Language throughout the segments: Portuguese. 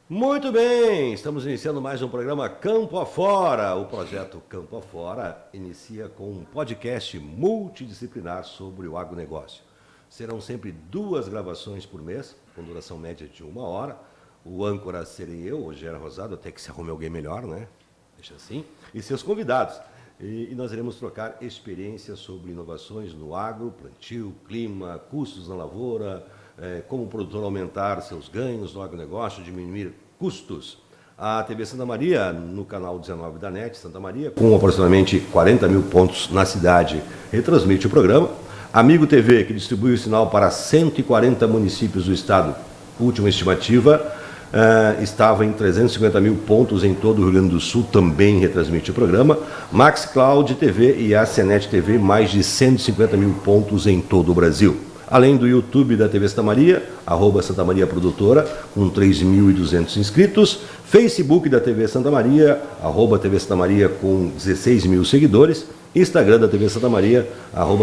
Muito bem, estamos iniciando mais um programa Campo Afora. O projeto Campo Afora inicia com um podcast multidisciplinar sobre o agronegócio. Serão sempre 2 gravações por mês, com duração média de 1 hora. O âncora serei eu, Rogério Rosado, até que se arrume alguém melhor, né? Deixa assim. E seus convidados. E nós iremos trocar experiências sobre inovações no agro, plantio, clima, custos na lavoura, como o produtor aumentar seus ganhos no agronegócio, diminuir custos. A TV Santa Maria, no canal 19 da NET Santa Maria, com aproximadamente 40 mil pontos na cidade, retransmite o programa. Amigo TV, que distribui o sinal para 140 municípios do estado, última estimativa, estava em 350 mil pontos em todo o Rio Grande do Sul, também retransmite o programa. Max Cloud TV e a CNET TV, mais de 150 mil pontos em todo o Brasil. Além do YouTube da TV Santa Maria, @Santa Maria Produtora, com 3.200 inscritos. Facebook da TV Santa Maria, @TV Santa Maria, com 16 mil seguidores. Instagram da TV Santa Maria,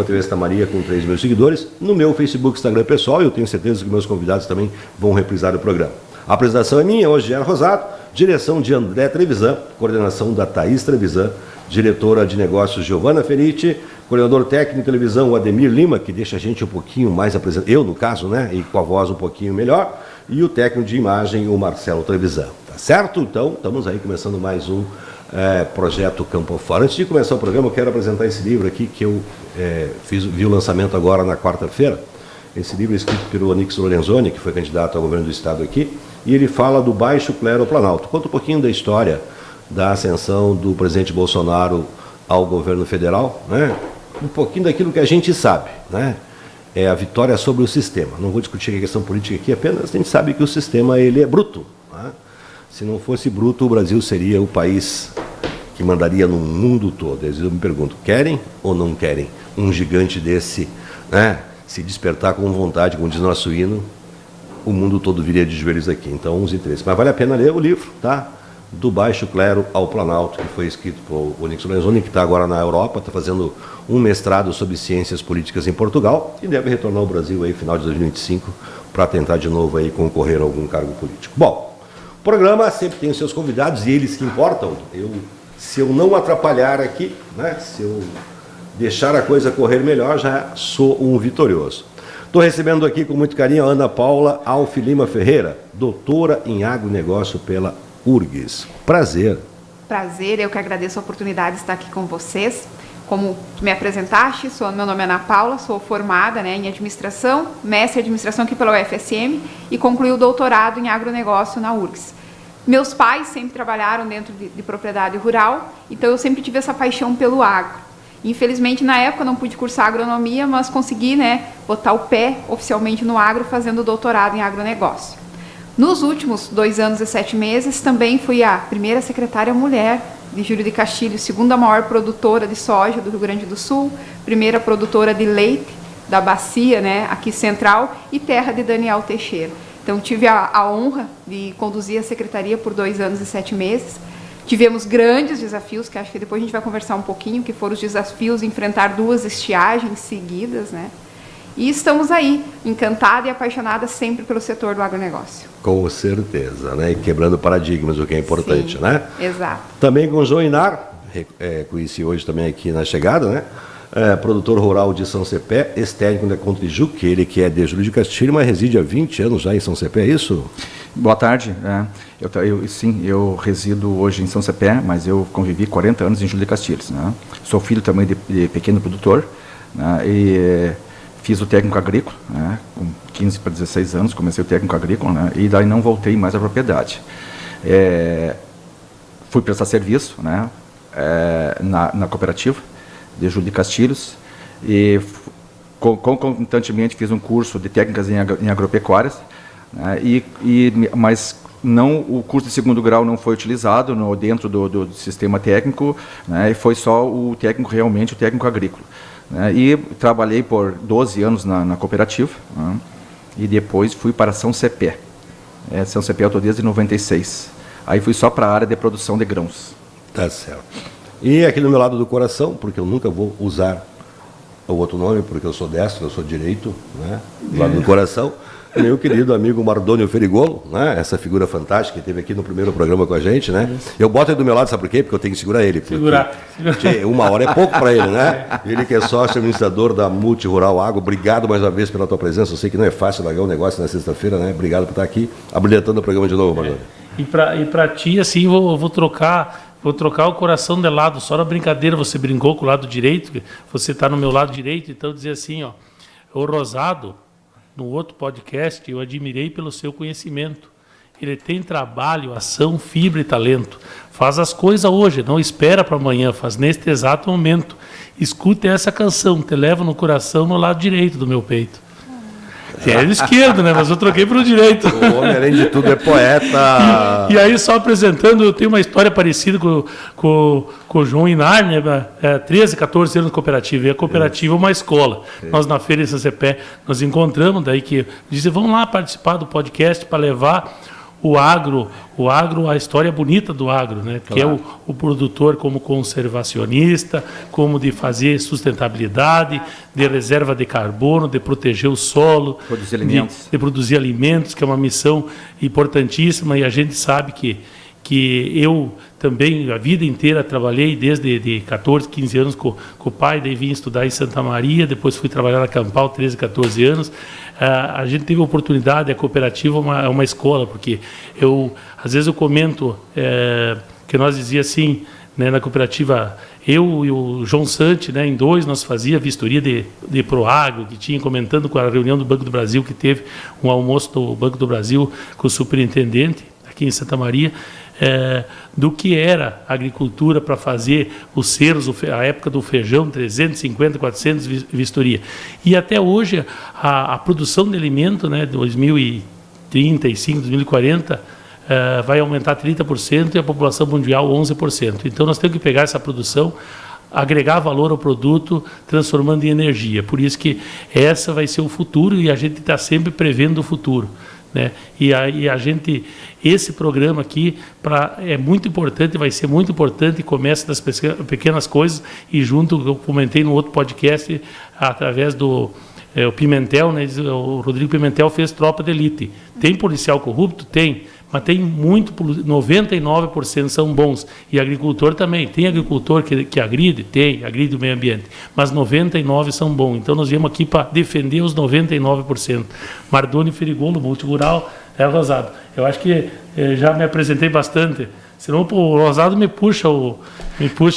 @TV Santa Maria, com 3 mil seguidores. No meu Facebook, Instagram pessoal, eu tenho certeza que meus convidados também vão reprisar o programa. A apresentação é minha, hoje Rogério Rosado, direção de André Trevisan, coordenação da Thaís Trevisan, diretora de negócios Giovana Feriti, coordenador técnico de televisão o Ademir Lima, que deixa a gente um pouquinho mais apresentado, eu no caso, né, e com a voz um pouquinho melhor, e o técnico de imagem, o Marcelo Trevisan. Tá certo? Então, estamos aí começando mais um projeto Campo Afora. Antes de começar o programa, eu quero apresentar esse livro aqui, que eu vi o lançamento agora na quarta-feira. Esse livro é escrito pelo Onix Lorenzoni, que foi candidato ao governo do estado aqui, e ele fala do baixo clero ao Planalto. Conta um pouquinho da história da ascensão do presidente Bolsonaro ao governo federal, né? Um pouquinho daquilo que a gente sabe, né? É a vitória sobre o sistema. Não vou discutir a questão política aqui, apenas a gente sabe que o sistema ele é bruto, né? Se não fosse bruto, o Brasil seria o país que mandaria no mundo todo. Às vezes eu me pergunto, querem ou não querem um gigante desse, né, se despertar com vontade, como diz nosso hino, o mundo todo viria de joelhos aqui. Então, uns interesses. Mas vale a pena ler o livro, tá? Do baixo clero ao Planalto, que foi escrito por Onix Lorenzoni, que está agora na Europa, está fazendo um mestrado sobre ciências políticas em Portugal e deve retornar ao Brasil aí final de 2025 para tentar de novo aí concorrer a algum cargo político. Bom, o programa sempre tem os seus convidados e eles que importam. Se eu não atrapalhar aqui, né, se eu deixar a coisa correr melhor, já sou um vitorioso. Estou recebendo aqui com muito carinho a Ana Paula Alfilima Ferreira, doutora em agronegócio pela URGS. Prazer. Prazer, eu que agradeço a oportunidade de estar aqui com vocês. Como me apresentaste, meu nome é Ana Paula, sou formada, em administração, mestre em administração aqui pela UFSM e concluí o doutorado em agronegócio na URGS. Meus pais sempre trabalharam dentro de propriedade rural, então eu sempre tive essa paixão pelo agro. Infelizmente, na época, não pude cursar agronomia, mas consegui, botar o pé oficialmente no agro, fazendo doutorado em agronegócio. Nos últimos 2 anos e 7 meses, também fui a primeira secretária mulher de Júlio de Castilhos, segunda maior produtora de soja do Rio Grande do Sul, primeira produtora de leite da bacia, aqui central, e terra de Daniel Teixeira. Então, tive a honra de conduzir a secretaria por 2 anos e 7 meses. Tivemos grandes desafios, que acho que depois a gente vai conversar um pouquinho, que foram os desafios de enfrentar 2 estiagens seguidas, E estamos aí, encantada e apaixonada sempre pelo setor do agronegócio. Com certeza, E quebrando paradigmas, o que é importante, Sim, exato. Também com o João Inar, conheci hoje também aqui na chegada, produtor rural de São Cepé, ex-técnico da Contrijuc, ele que é de Júlio de Castilho, mas reside há 20 anos já em São Cepé, é isso? Boa tarde. Eu resido hoje em São Cepé, mas eu convivi 40 anos em Júlio de Castilhos. Sou filho também de pequeno produtor, e fiz o técnico agrícola, com 15 para 16 anos, comecei o técnico agrícola, e daí não voltei mais à propriedade. Fui prestar serviço, na cooperativa de Júlio de Castilhos e concomitantemente fiz um curso de técnicas em agropecuárias, mas não, o curso de 2º grau não foi utilizado dentro do sistema técnico, e foi só o técnico, realmente o técnico agrícola. E trabalhei por 12 anos na cooperativa, e depois fui para São Cepé. São Cepé eu estou desde 96. Aí fui só para a área de produção de grãos. Tá certo. E aqui no meu lado do coração, porque eu nunca vou usar o outro nome, porque eu sou destro, eu sou direito, do lado do coração, meu querido amigo Mardônio Ferigolo, né? Essa figura fantástica que esteve aqui no primeiro programa com a gente, né? Eu boto ele do meu lado, sabe por quê? Porque eu tenho que segurar ele. Segurar. Uma hora é pouco para ele, né? Ele que é sócio administrador da Multi Rural Agro. Obrigado mais uma vez pela tua presença. Eu sei que não é fácil largar um negócio na sexta-feira, né? Obrigado por estar aqui, habilitando o programa de novo, Mardônio. E para ti, assim, vou trocar o coração de lado. Só na brincadeira, você brincou com o lado direito, você está no meu lado direito, então dizer assim, ó, o Rosado, no outro podcast, eu admirei pelo seu conhecimento. Ele tem trabalho, ação, fibra e talento. Faz as coisas hoje, não espera para amanhã, faz neste exato momento. Escute essa canção, te leva no coração no lado direito do meu peito. É do esquerdo, né? Mas eu troquei para o direito. O homem, além de tudo, é poeta. E aí, só apresentando, eu tenho uma história parecida com o João Inar, né? 13, 14 anos de cooperativa. E a cooperativa é uma escola. Nós, na Feira em São Cepé, nos encontramos, daí que dizem, vamos lá participar do podcast para levar o agro, a história bonita do agro, né? Que é o produtor como conservacionista, como de fazer sustentabilidade, de reserva de carbono, de proteger o solo, produzir alimentos. De produzir alimentos, que é uma missão importantíssima, e a gente sabe que eu também, a vida inteira, trabalhei desde de 14, 15 anos com o pai, daí vim estudar em Santa Maria, depois fui trabalhar na Campal, 13, 14 anos. A gente teve a oportunidade, a cooperativa é uma escola, porque às vezes eu comento que nós dizia assim, né, na cooperativa, eu e o João Sante, né, em dois, nós fazia vistoria de Proagro, que tinha, comentando com a reunião do Banco do Brasil, que teve um almoço do Banco do Brasil com o superintendente, aqui em Santa Maria, do que era a agricultura para fazer os ceros, a época do feijão, 350, 400 vistoria. E até hoje, a produção de alimento, né, 2035, 2040, vai aumentar 30% e a população mundial 11%. Então, nós temos que pegar essa produção, agregar valor ao produto, transformando em energia. Por isso que essa vai ser o futuro e a gente está sempre prevendo o futuro, né? E a gente, esse programa aqui é muito importante, vai ser muito importante, começa das pequenas coisas, e junto, eu comentei no outro podcast, através do o Pimentel, né, o Rodrigo Pimentel fez tropa de elite. Tem policial corrupto? Tem, mas tem muito, 99% são bons. E agricultor também. Tem agricultor que agride? Tem, agride o meio ambiente. Mas 99% são bons. Então nós viemos aqui para defender os 99%. Mardônio Ferigolo, Multirural, Rosado. Eu acho que já me apresentei bastante. Senão o Rosado me puxa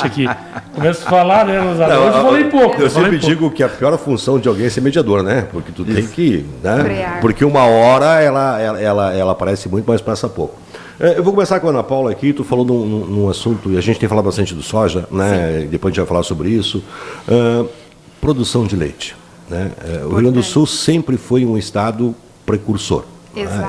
aqui. Começo a falar, né, Rosado? Não, hoje eu falei pouco. Eu sempre digo que a pior função de alguém é ser mediador, né? Porque tu tem que... Né? Porque uma hora ela aparece muito, mas passa pouco. Eu vou começar com a Ana Paula aqui. Tu falou num assunto, e a gente tem falado bastante do soja, né? Sim. Depois a gente vai falar sobre isso. Produção de leite, né? O Rio Grande do Sul sempre foi um estado precursor.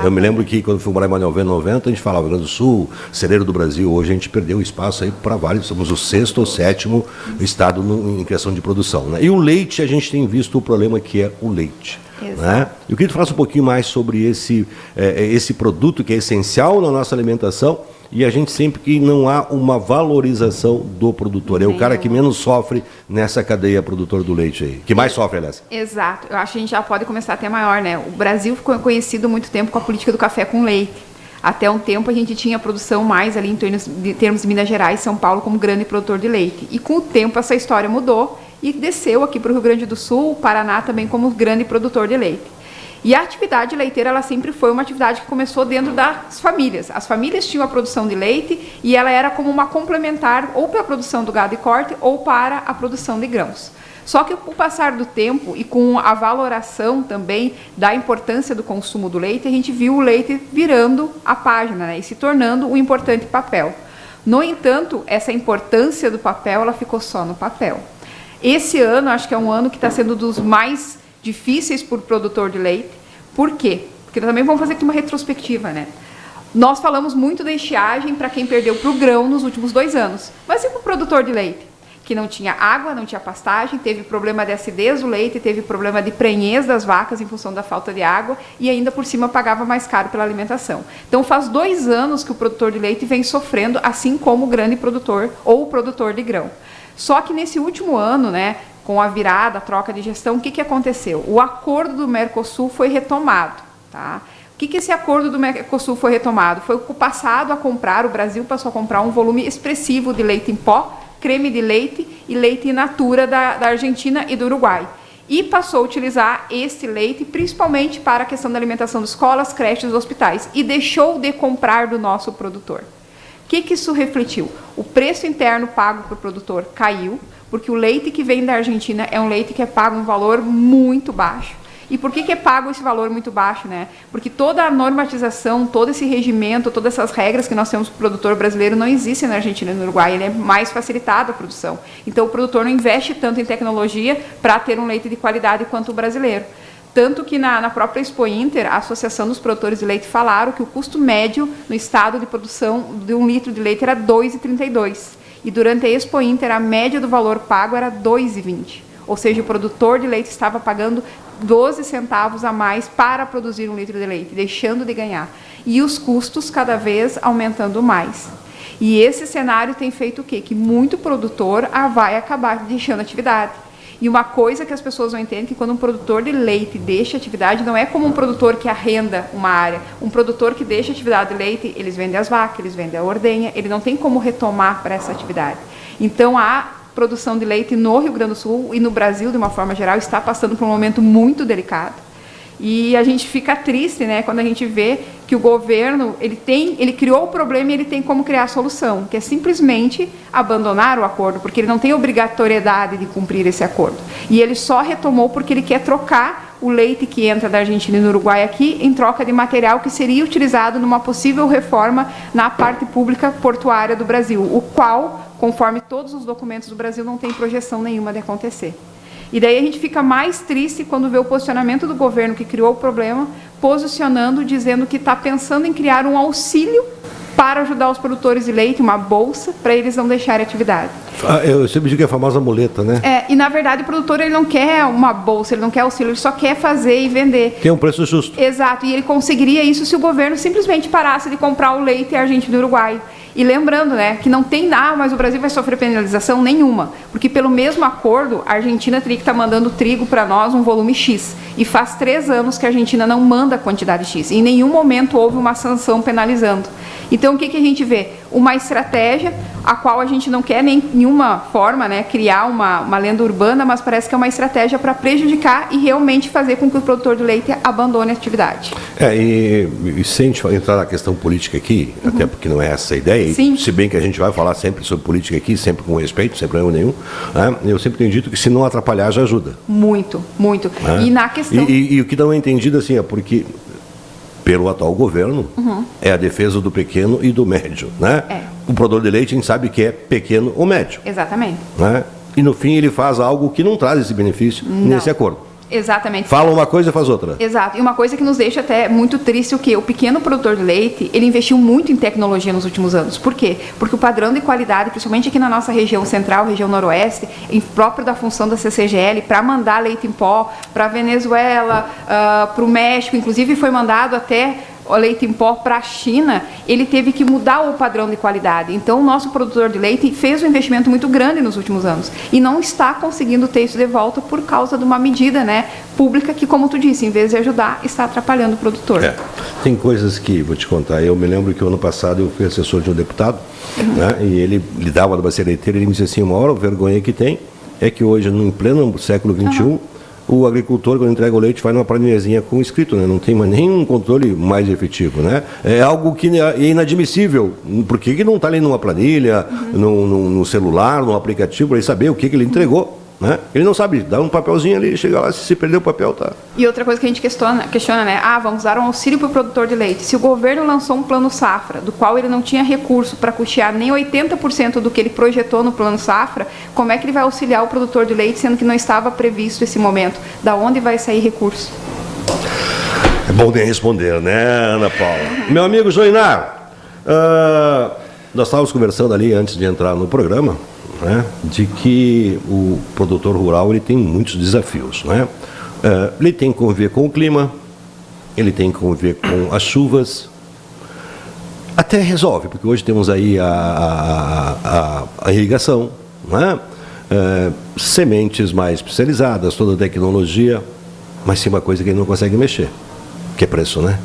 Eu me lembro que quando fui morar em Manoel, 90, a gente falava Rio Grande do Sul, celeiro do Brasil. Hoje a gente perdeu espaço aí para vários, somos o 6º ou 7º estado em questão de produção, né? E o leite, a gente tem visto o problema que é o leite. Né? Eu queria que tu falasse um pouquinho mais sobre esse produto que é essencial na nossa alimentação, e a gente sempre que não há uma valorização do produtor. É o cara que menos sofre nessa cadeia produtor do leite aí. Que mais sofre, aliás. Exato. Eu acho que a gente já pode começar até maior, né? O Brasil ficou conhecido há muito tempo com a política do café com leite. Até um tempo a gente tinha produção mais ali em termos de Minas Gerais e São Paulo como grande produtor de leite. E com o tempo essa história mudou e desceu aqui para o Rio Grande do Sul, o Paraná também como grande produtor de leite. E a atividade leiteira, ela sempre foi uma atividade que começou dentro das famílias. As famílias tinham a produção de leite e ela era como uma complementar ou para a produção do gado e corte ou para a produção de grãos. Só que com o passar do tempo e com a valoração também da importância do consumo do leite, a gente viu o leite virando a página, né, e se tornando um importante papel. No entanto, essa importância do papel, ela ficou só no papel. Esse ano, acho que é um ano que está sendo dos mais difíceis para o produtor de leite. Por quê? Porque também vamos fazer aqui uma retrospectiva, né? Nós falamos muito da estiagem para quem perdeu para o grão nos últimos 2 anos. Mas e para o produtor de leite? Que não tinha água, não tinha pastagem, teve problema de acidez do leite, teve problema de prenhez das vacas em função da falta de água e ainda por cima pagava mais caro pela alimentação. Então faz 2 anos que o produtor de leite vem sofrendo, assim como o grande produtor ou o produtor de grão. Só que nesse último ano, né, com a virada, a troca de gestão, o que aconteceu? O acordo do Mercosul foi retomado. Tá? O que esse acordo do Mercosul foi retomado? Foi o passado a comprar, o Brasil passou a comprar um volume expressivo de leite em pó, creme de leite e leite in natura da Argentina e do Uruguai. E passou a utilizar esse leite principalmente para a questão da alimentação de escolas, creches e hospitais. E deixou de comprar do nosso produtor. O que isso refletiu? O preço interno pago para o produtor caiu, porque o leite que vem da Argentina é um leite que é pago um valor muito baixo. E por que é pago esse valor muito baixo, né? Porque toda a normatização, todo esse regimento, todas essas regras que nós temos para o produtor brasileiro não existem na Argentina e no Uruguai. Ele é mais facilitado a produção. Então, o produtor não investe tanto em tecnologia para ter um leite de qualidade quanto o brasileiro. Tanto que na própria Expo Inter, a Associação dos Produtores de Leite falaram que o custo médio no estado de produção de 1 litro de leite era R$ 2,32. E durante a Expo Inter, a média do valor pago era R$ 2,20. Ou seja, o produtor de leite estava pagando 12 centavos a mais para produzir 1 litro de leite, deixando de ganhar. E os custos cada vez aumentando mais. E esse cenário tem feito o quê? Que muito produtor vai acabar deixando a atividade. E uma coisa que as pessoas não entendem é que quando um produtor de leite deixa a atividade, não é como um produtor que arrenda uma área. Um produtor que deixa a atividade de leite, eles vendem as vacas, eles vendem a ordenha, ele não tem como retomar para essa atividade. Então, a produção de leite no Rio Grande do Sul e no Brasil, de uma forma geral, está passando por um momento muito delicado. E a gente fica triste, né, quando a gente vê que o governo, ele criou o problema e ele tem como criar a solução, que é simplesmente abandonar o acordo, porque ele não tem obrigatoriedade de cumprir esse acordo. E ele só retomou porque ele quer trocar o leite que entra da Argentina e do Uruguai aqui em troca de material que seria utilizado numa possível reforma na parte pública portuária do Brasil, o qual, conforme todos os documentos do Brasil, não tem projeção nenhuma de acontecer. E daí a gente fica mais triste quando vê o posicionamento do governo que criou o problema, posicionando, dizendo que está pensando em criar um auxílio para ajudar os produtores de leite, uma bolsa, para eles não deixarem a atividade. Eu sempre digo que é a famosa muleta, né? E na verdade o produtor ele não quer uma bolsa, ele não quer auxílio, ele só quer fazer e vender. Tem um preço justo. Exato, e ele conseguiria isso se o governo simplesmente parasse de comprar o leite Argentina e Uruguai. E lembrando, né, que não tem nada, mas o Brasil vai sofrer penalização nenhuma, porque pelo mesmo acordo, a Argentina teria que estar mandando trigo para nós um volume X. E faz 3 anos que a Argentina não manda a quantidade X. Em nenhum momento houve uma sanção penalizando. Então, o que a gente vê? Uma estratégia a qual a gente não quer nem nenhuma forma, né, criar uma lenda urbana, mas parece que é uma estratégia para prejudicar e realmente fazer com que o produtor de leite abandone a atividade. E sem entrar na questão política aqui, até porque não é essa a ideia, Sim. Se bem que a gente vai falar sempre sobre política aqui, sempre com respeito, sem problema nenhum, né? Eu sempre tenho dito que se não atrapalhar já ajuda. Muito, muito. Né? E na questão... E o que não é entendido assim é porque pelo atual governo, é a defesa do pequeno e do médio, né? O produtor de leite a gente sabe que é pequeno ou médio. Exatamente. Né? E no fim ele faz algo que não traz esse benefício nesse acordo. Exatamente. Fala uma coisa e faz outra. Exato. E uma coisa que nos deixa até muito triste o que o pequeno produtor de leite, ele investiu muito em tecnologia nos últimos anos. Por quê? Porque o padrão de qualidade, principalmente aqui na nossa região central, região noroeste, próprio da função da CCGL, para mandar leite em pó para a Venezuela, para o México, inclusive foi mandado até o leite em pó para a China, ele teve que mudar o padrão de qualidade. Então, o nosso produtor de leite fez um investimento muito grande nos últimos anos e não está conseguindo ter isso de volta por causa de uma medida, né, pública que, como tu disse, em vez de ajudar, está atrapalhando o produtor. Tem coisas que, vou te contar, eu me lembro que o ano passado eu fui assessor de um deputado, né, e ele lidava da bacia leiteira e ele me disse assim, a maior vergonha que tem é que hoje, em pleno século XXI, o agricultor, quando entrega o leite, faz uma planilhazinha com escrito, né? Não tem mais nenhum controle mais efetivo, né? É algo que é inadmissível. Por que não está ali numa planilha, no celular, no aplicativo, para ele saber o que ele entregou? Né? Ele não sabe, dá um papelzinho ali, chega lá, se perder o papel, tá. E outra coisa que a gente questiona, né? Vamos dar um auxílio para o produtor de leite. Se o governo lançou um plano safra, do qual ele não tinha recurso para custear nem 80% do que ele projetou no plano safra, como é que ele vai auxiliar o produtor de leite, sendo que não estava previsto esse momento? Da onde vai sair recurso? É bom de responder, né, Ana Paula? Meu amigo Joinar, nós estávamos conversando ali antes de entrar no programa, né, de que o produtor rural ele tem muitos desafios, né? Ele tem que conviver com o clima, ele tem que conviver com as chuvas, até resolve, porque hoje temos aí a irrigação, né? Sementes mais especializadas, toda a tecnologia, mas tem uma coisa que ele não consegue mexer, que é preço, né?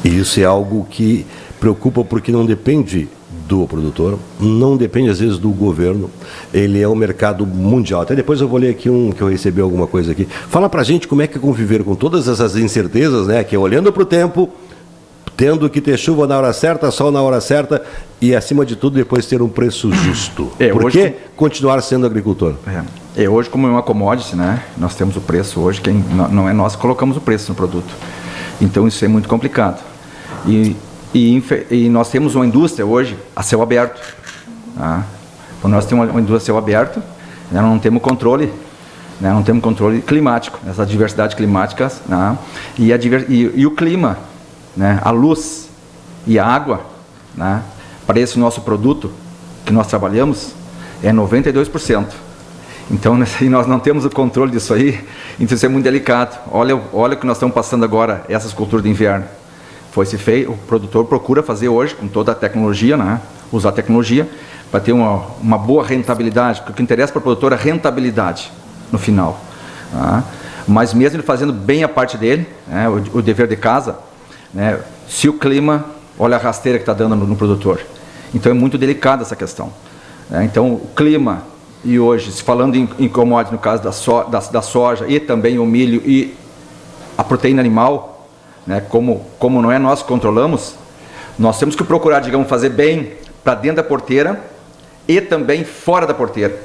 E isso é algo que preocupa porque não depende do produtor, não depende às vezes do governo, ele é um mercado mundial. Até depois eu vou ler aqui que eu recebi alguma coisa aqui. Fala pra gente como é que é conviver com todas essas incertezas, né? Que é olhando para o tempo, tendo que ter chuva na hora certa, sol na hora certa e, acima de tudo, depois ter um preço justo. Por que continuar sendo agricultor? Hoje, como é uma commodity, né? Nós temos o preço hoje, não é nós que colocamos o preço no produto. Então isso é muito complicado. E nós temos uma indústria hoje a céu aberto. Tá? Quando nós temos uma indústria a céu aberto, né, não temos controle, né, não temos controle climático, essa diversidade climática, né, e o clima, né, a luz e a água, né, para esse nosso produto que nós trabalhamos é 92%. Então, nós não temos o controle disso aí, então isso é muito delicado. Olha o que nós estamos passando agora, essas culturas de inverno. Foi-se feito, o produtor procura fazer hoje, com toda a tecnologia, né, usar a tecnologia, para ter uma boa rentabilidade, porque o que interessa para o produtor é a rentabilidade no final. Tá? Mas mesmo ele fazendo bem a parte dele, né, o dever de casa, né, se o clima, olha a rasteira que está dando no produtor. Então é muito delicada essa questão. Né? Então o clima, e hoje, se falando em commodities, no caso da soja e também o milho e a proteína animal, né, como não é nós que controlamos, nós temos que procurar, digamos, fazer bem para dentro da porteira e também fora da porteira.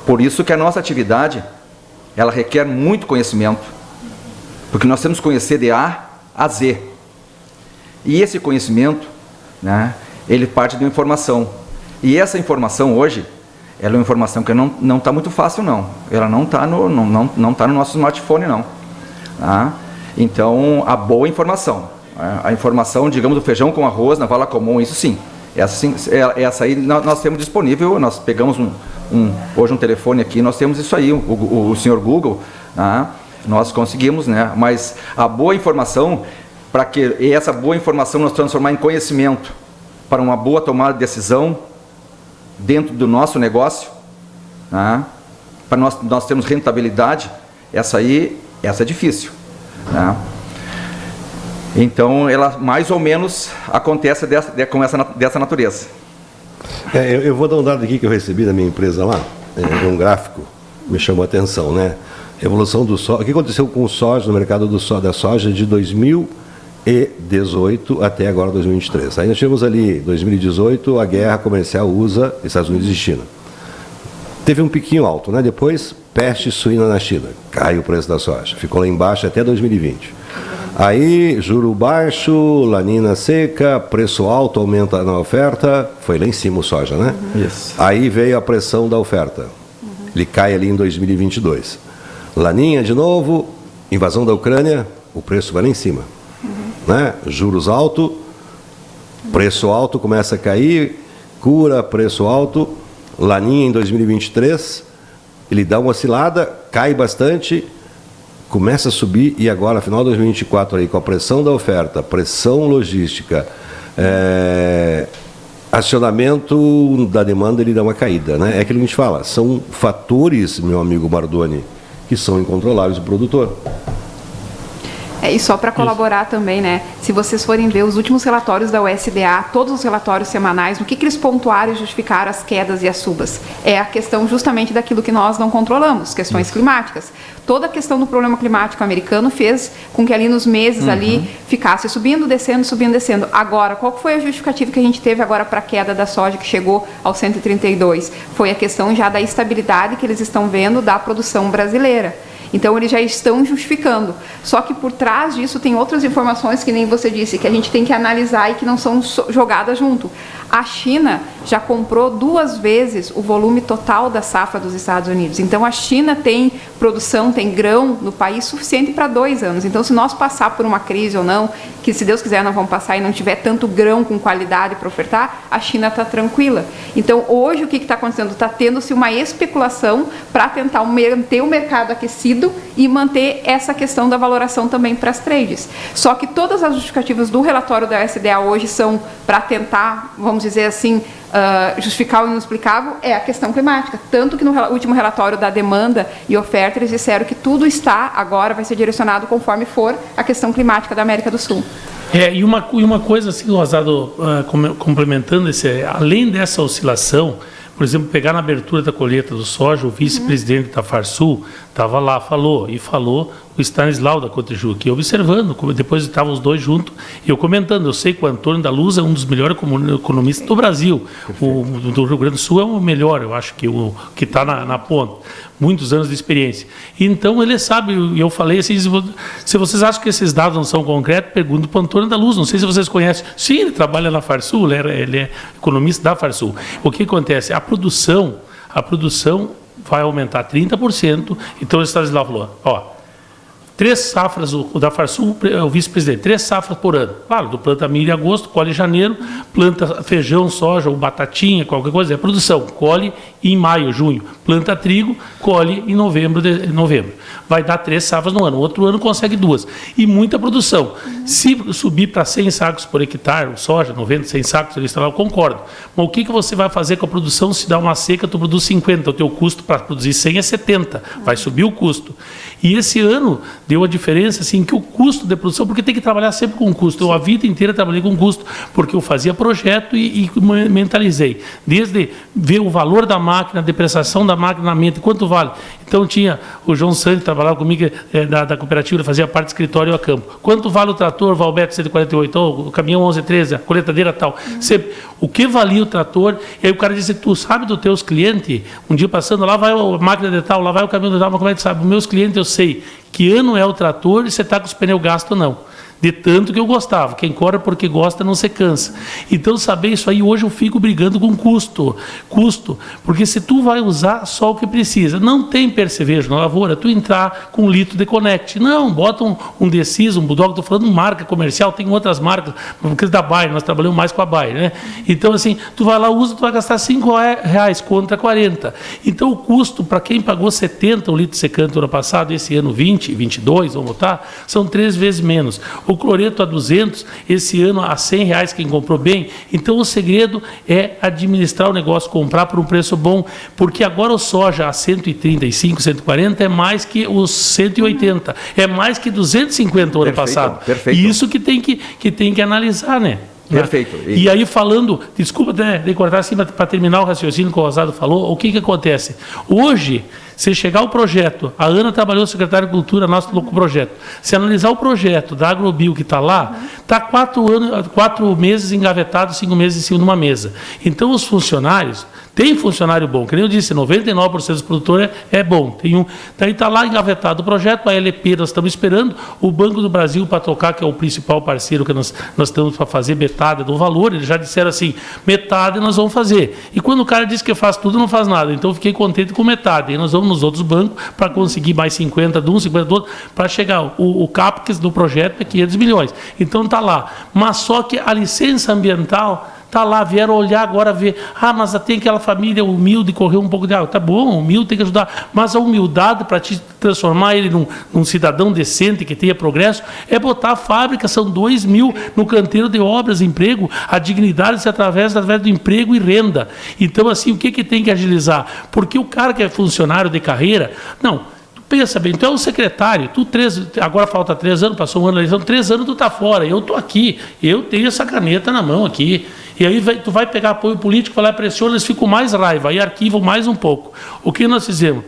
Por isso que a nossa atividade, ela requer muito conhecimento, porque nós temos que conhecer de A a Z. E esse conhecimento, né, ele parte de uma informação. E essa informação hoje, ela é uma informação que não está muito fácil, não. Ela não está não tá no nosso smartphone, não. Tá? Então, a boa informação, a informação, digamos, do feijão com arroz na vala comum, isso sim. Essa aí nós temos disponível, nós pegamos hoje um telefone aqui, nós temos isso aí, o senhor Google, tá? Nós conseguimos, né? Mas a boa informação, para que essa boa informação nós transformar em conhecimento, para uma boa tomada de decisão dentro do nosso negócio, tá? Para nós termos rentabilidade, essa é difícil. Tá? Então, ela mais ou menos acontece dessa natureza. Eu vou dar um dado aqui que eu recebi da minha empresa lá, um gráfico, me chamou a atenção, né? Evolução do soja. O que aconteceu com o soja no mercado da soja de 2018 até agora 2023? Aí nós tivemos ali, 2018, a guerra comercial USA, Estados Unidos e China. Teve um piquinho alto, né? Depois, peste suína na China, cai o preço da soja, ficou lá embaixo até 2020. Aí, juro baixo, lanina seca, preço alto, aumenta na oferta, foi lá em cima o soja, né? Isso. Aí veio a pressão da oferta, ele cai ali em 2022. Laninha de novo, invasão da Ucrânia, o preço vai lá em cima. Né? Juros alto, preço alto, começa a cair, cura, preço alto, Laninha em 2023, ele dá uma oscilada, cai bastante, começa a subir e agora, final de 2024, aí, com a pressão da oferta, pressão logística, acionamento da demanda, ele dá uma caída. Né? É aquilo que a gente fala, são fatores, meu amigo Mardoni, que são incontroláveis do produtor. E só para colaborar também, né? Se vocês forem ver os últimos relatórios da USDA, todos os relatórios semanais, no que eles pontuaram e justificaram as quedas e as subas? É a questão justamente daquilo que nós não controlamos, questões climáticas. Toda a questão do problema climático americano fez com que ali nos meses ali ficasse subindo, descendo, subindo, descendo. Agora, qual foi a justificativa que a gente teve agora para a queda da soja que chegou aos 132? Foi a questão já da estabilidade que eles estão vendo da produção brasileira. Então, eles já estão justificando. Só que por trás disso tem outras informações que nem você disse, que a gente tem que analisar e que não são jogadas junto. A China já comprou 2 vezes o volume total da safra dos Estados Unidos. Então, a China tem produção, tem grão no país suficiente para 2 anos. Então, se nós passar por uma crise ou não, que se Deus quiser não vamos passar e não tiver tanto grão com qualidade para ofertar, a China está tranquila. Então, hoje o que está acontecendo? Está tendo-se uma especulação para tentar manter o mercado aquecido e manter essa questão da valoração também para as trades. Só que todas as justificativas do relatório da USDA hoje são para tentar, vamos vamos dizer assim, justificar o inexplicável, é a questão climática. Tanto que no último relatório da demanda e oferta, eles disseram que tudo agora vai ser direcionado conforme for a questão climática da América do Sul. E uma coisa assim, Rosado, complementando, além dessa oscilação, por exemplo, pegar na abertura da colheita do soja, o vice-presidente da Farsul estava lá, falou o Stanislau da Coteju, que observando, depois estavam os dois juntos, e eu comentando, eu sei que o Antônio da Luz é um dos melhores economistas do Brasil, o do Rio Grande do Sul é o melhor, eu acho que o que está na ponta, muitos anos de experiência. Então ele sabe, e eu falei assim, se vocês acham que esses dados não são concretos, pergunto para o Antônio da Luz, não sei se vocês conhecem, sim, ele trabalha na Farsul, ele é economista da Farsul. O que acontece? A produção vai aumentar 30%, então o Stanislau falou, 3 safras, o da Farsul, o vice-presidente, 3 safras por ano. Claro, tu planta milho em agosto, colhe em janeiro, planta feijão, soja ou batatinha, qualquer coisa, é produção. Colhe em maio, junho. Planta trigo, colhe em novembro. Vai dar 3 safras no ano. Outro ano consegue 2. E muita produção. Se subir para 100 sacos por hectare, soja, 90, 100 sacos, eu concordo. Mas o que você vai fazer com a produção se dá uma seca, tu produz 50, o teu custo para produzir 100 é 70. Vai subir o custo. E esse ano deu a diferença, assim, que o custo de produção, porque tem que trabalhar sempre com custo. Eu a vida inteira trabalhei com custo, porque eu fazia projeto e mentalizei. Desde ver o valor da máquina, a depreciação da máquina na mente, quanto vale. Então tinha o João Santos, trabalhava comigo da cooperativa, ele fazia parte do escritório a campo. Quanto vale o trator Valbeto 148, o caminhão 1113, a coletadeira tal. O que valia o trator? E aí o cara disse, tu sabe dos teus clientes, um dia passando, lá vai a máquina de tal, lá vai o caminhão de tal, mas como é que sabe? Os meus clientes eu sei que ano é o trator e você está com os pneus gastos ou não. De tanto que eu gostava. Quem corre porque gosta não se cansa. Então, saber isso aí, hoje eu fico brigando com custo. Porque se tu vai usar só o que precisa, não tem percevejo na lavoura, tu entrar com 1 litro de Connect. Não, bota um Decis, um Bulldog, estou falando marca comercial, tem outras marcas, porque da Bayer, nós trabalhamos mais com a Bayer, né? Então, assim, tu vai lá, usa, tu vai gastar R$5 contra 40. Então, o custo, para quem pagou 70 um litro secante no ano passado, esse ano 20, 22, vamos botar, são 3 vezes menos. O cloreto a 200, esse ano a R$100 quem comprou bem. Então o segredo é administrar o negócio, comprar por um preço bom, porque agora o soja a 135, 140 é mais que os 180, é mais que 250 o ano passado. Perfeito. E isso que tem que analisar, né? Perfeito. E aí falando, desculpa de cortar assim para terminar o raciocínio que o Rosado falou, o que acontece? Hoje, se chegar o projeto, a Ana trabalhou secretária de Cultura, nosso louco projeto, se analisar o projeto da Agrobio que está lá, está 4 meses engavetado, 5 meses em cima de uma mesa. Então os funcionários, tem funcionário bom, que nem eu disse, 99% dos produtores é bom. Daí está lá engavetado o projeto, a LP nós estamos esperando, o Banco do Brasil para tocar, que é o principal parceiro que nós estamos para fazer metade do valor, eles já disseram assim, metade nós vamos fazer. E quando o cara diz que faz tudo, não faz nada. Então eu fiquei contente com metade. E nós vamos nos outros bancos para conseguir mais 50 de um, 50 do outro, para chegar. O CAPEX do projeto é 500 milhões. Então está lá. Mas só que a licença ambiental está lá, vieram olhar agora, ver, mas tem aquela família humilde, correu um pouco de água. Tá bom, humilde tem que ajudar, mas a humildade para te transformar ele num cidadão decente, que tenha progresso, é botar a fábrica, são 2 mil no canteiro de obras, emprego, a dignidade se atravessa através do emprego e renda. Então, assim, o que tem que agilizar? Porque o cara que é funcionário de carreira, não, pensa bem, tu é o secretário, agora falta 3 anos, passou um ano, eleição, 3 anos tu está fora, eu estou aqui, eu tenho essa caneta na mão aqui, e aí tu vai pegar apoio político, falar pressiona, eles ficam mais raiva, aí arquivam mais um pouco. O que nós fizemos?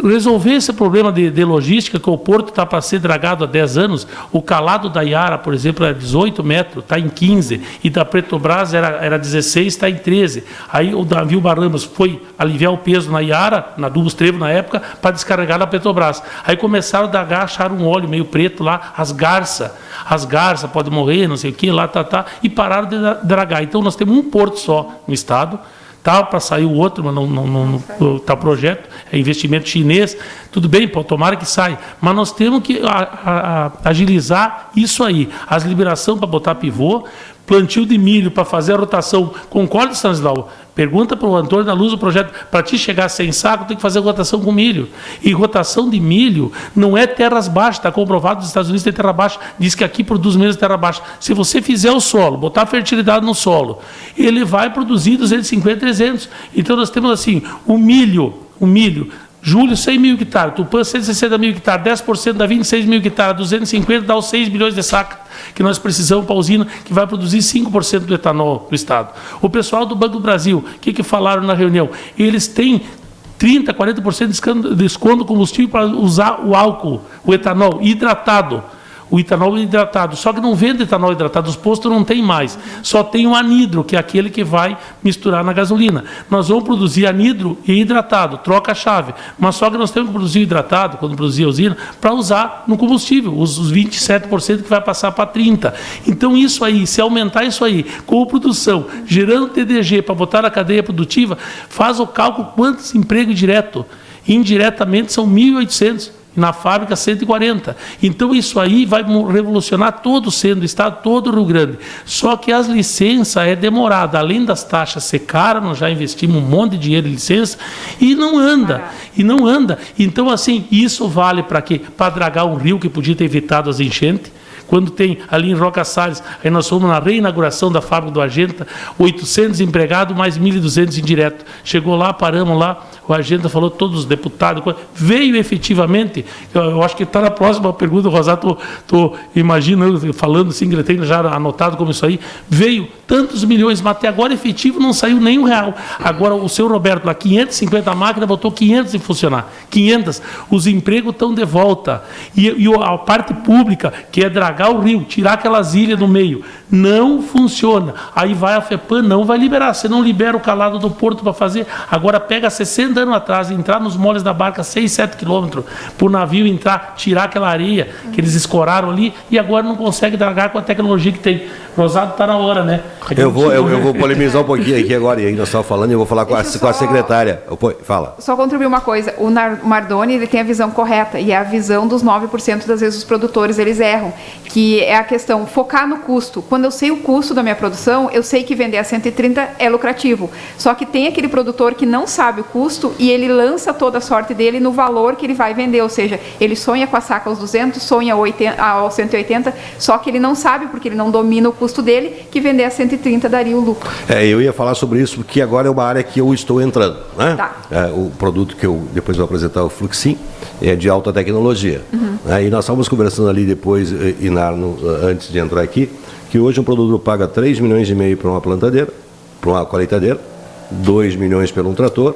Resolver esse problema de logística, que o porto está para ser dragado há 10 anos, o calado da Iara, por exemplo, era 18 metros, está em 15, e da Petrobras era 16, está em 13. Aí o navio Barramos foi aliviar o peso na Iara, na Dubos Trevo na época, para descarregar na Petrobras. Aí começaram a dragar, acharam um óleo meio preto lá, as garças podem morrer, não sei o que, lá, e pararam de dragar. Então nós temos um porto só no estado, tá para sair o outro, mas não está projeto, é investimento chinês, tudo bem, tomara que saia, mas nós temos que agilizar isso aí, as liberações para botar pivô, plantio de milho para fazer a rotação, concorda, Stanislau? Pergunta para o Antônio da Luz do projeto, para ti chegar sem saco, tem que fazer rotação com milho. E rotação de milho não é terras baixas, está comprovado nos Estados Unidos tem terra baixa, diz que aqui produz menos terra baixa. Se você fizer o solo, botar fertilidade no solo, ele vai produzir 250, 300. Então nós temos assim, o milho, julho 100 mil hectares, Tupã 160 mil hectares, 10% dá 26 mil hectares, 250 dá os 6 milhões de sacas que nós precisamos para a usina, que vai produzir 5% do etanol do Estado. O pessoal do Banco do Brasil, o que falaram na reunião? Eles têm 30%, 40% de desconto do combustível para usar o álcool, o etanol hidratado. O etanol hidratado, só que não vende etanol hidratado, os postos não tem mais, só tem o anidro, que é aquele que vai misturar na gasolina. Nós vamos produzir anidro e hidratado, troca a chave, mas só que nós temos que produzir o hidratado, quando produzir a usina, para usar no combustível, os 27% que vai passar para 30%. Então isso aí, se aumentar isso aí, com produção, gerando TDG para botar na cadeia produtiva, faz o cálculo quantos empregos direto, indiretamente são 1.800. Na fábrica 140. Então isso aí vai revolucionar todo o centro do estado, todo o Rio Grande. Só que as licenças é demorada, além das taxas ser caras, nós já investimos um monte de dinheiro em licença e não anda. Então assim, isso vale para quê? Para dragar um rio que podia ter evitado as enchentes. Quando tem ali em Roca Salles, aí nós fomos na reinauguração da fábrica do Agenta, 800 empregados, mais 1.200 indireto. Chegou lá, paramos lá, o Agenta falou, todos os deputados, veio efetivamente, eu acho que está na próxima pergunta, Rosário, estou imaginando, falando assim, que ele tem já anotado como isso aí, veio tantos milhões, mas até agora efetivo não saiu nem R$1. Agora o seu Roberto, lá, 550 máquinas, botou 500 em funcionar, 500, os empregos estão de volta, e a parte pública, que é dragar o rio, tirar aquelas ilhas do meio, não funciona. Aí vai a FEPAM, não vai liberar. Você não libera o calado do porto para fazer. Agora pega 60 anos atrás, entrar nos moles da barca 6, 7 quilômetros, para o navio entrar, tirar aquela areia que eles escoraram ali, e agora não consegue dragar com a tecnologia que tem. Rosado está na hora, né? Eu vou polemizar um pouquinho aqui agora, e ainda estava falando, e eu vou falar com a secretária. Fala. Só contribuir uma coisa, o Mardoni ele tem a visão correta, e é a visão dos 9% das vezes os produtores eles erram, que é a questão, focar no custo. Quando eu sei o custo da minha produção, eu sei que vender a 130 é lucrativo. Só que tem aquele produtor que não sabe o custo e ele lança toda a sorte dele no valor que ele vai vender, ou seja, ele sonha com a saca aos 200, sonha aos 180, só que ele não sabe, porque ele não domina o custo dele, que vender a 130 daria o lucro. Eu ia falar sobre isso, porque agora é uma área que eu estou entrando, né? Tá. O produto que eu depois vou apresentar, o Fluxin, é de alta tecnologia. E nós estávamos conversando ali depois, antes de entrar aqui, que hoje um produtor paga 3,5 milhões para uma plantadeira, para uma colheitadeira, 2 milhões para um trator,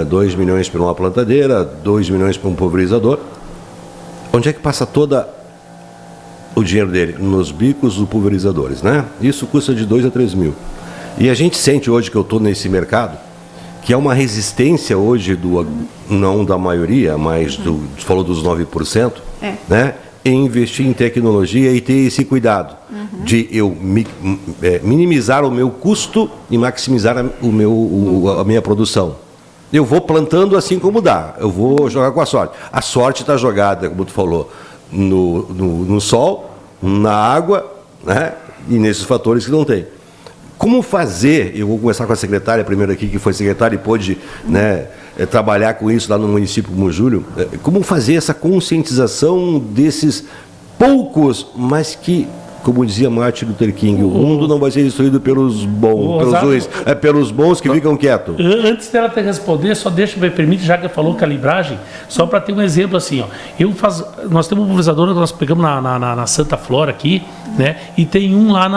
2 milhões para uma plantadeira, 2 milhões para um pulverizador. Onde é que passa todo o dinheiro dele? Nos bicos dos pulverizadores, né? Isso custa de 2 a 3 mil. E a gente sente hoje que eu estou nesse mercado, que é uma resistência hoje, não da maioria, mas falou dos 9%, né? Em investir em tecnologia e ter esse cuidado de eu minimizar o meu custo e maximizar a minha produção. Eu vou plantando assim como dá, eu vou jogar com a sorte. A sorte está jogada, como tu falou, no sol, na água, né? E nesses fatores que não tem. Como fazer, eu vou começar com a secretária primeiro aqui, que foi secretária e pôde, né, trabalhar com isso lá no município como Júlio, como fazer essa conscientização desses poucos, mas que, como dizia Martin Luther King, o mundo não vai ser destruído pelos bons, pelos bons que ficam quietos. Antes dela te responder, só me permite, já que falou calibragem, só para ter um exemplo assim, ó. Nós temos um pulverizador que nós pegamos na Santa Flora aqui, né? E tem um lá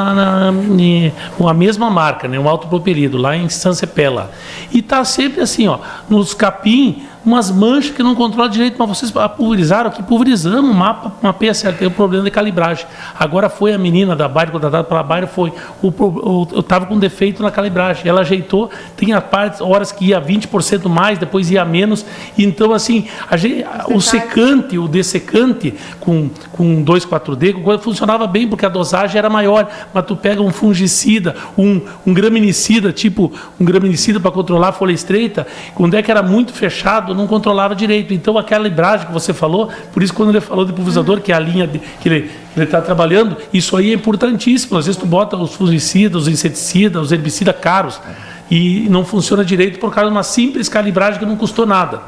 com a mesma marca, né? Um autopropelido, lá em São Cepela. E tá sempre assim, ó, nos capim, umas manchas que não controlam direito, mas vocês pulverizaram aqui, pulverizamos, mapei a certo, tem um problema de calibragem. Agora foi a menina da Bayer, contratada pela Bayer, eu estava com defeito na calibragem, ela ajeitou, tem horas que ia 20% mais, depois ia menos, então assim, o dessecante com 2,4-D, funcionava bem, porque a dosagem era maior, mas tu pega um fungicida, um graminicida, tipo um graminicida para controlar a folha estreita, quando é que era muito fechado, água, não controlava direito. Então, a calibragem que você falou, por isso quando ele falou de pulverizador, que é a linha que ele está trabalhando, isso aí é importantíssimo. Às vezes tu bota os fungicidas, os inseticidas, os herbicidas caros, e não funciona direito por causa de uma simples calibragem que não custou nada.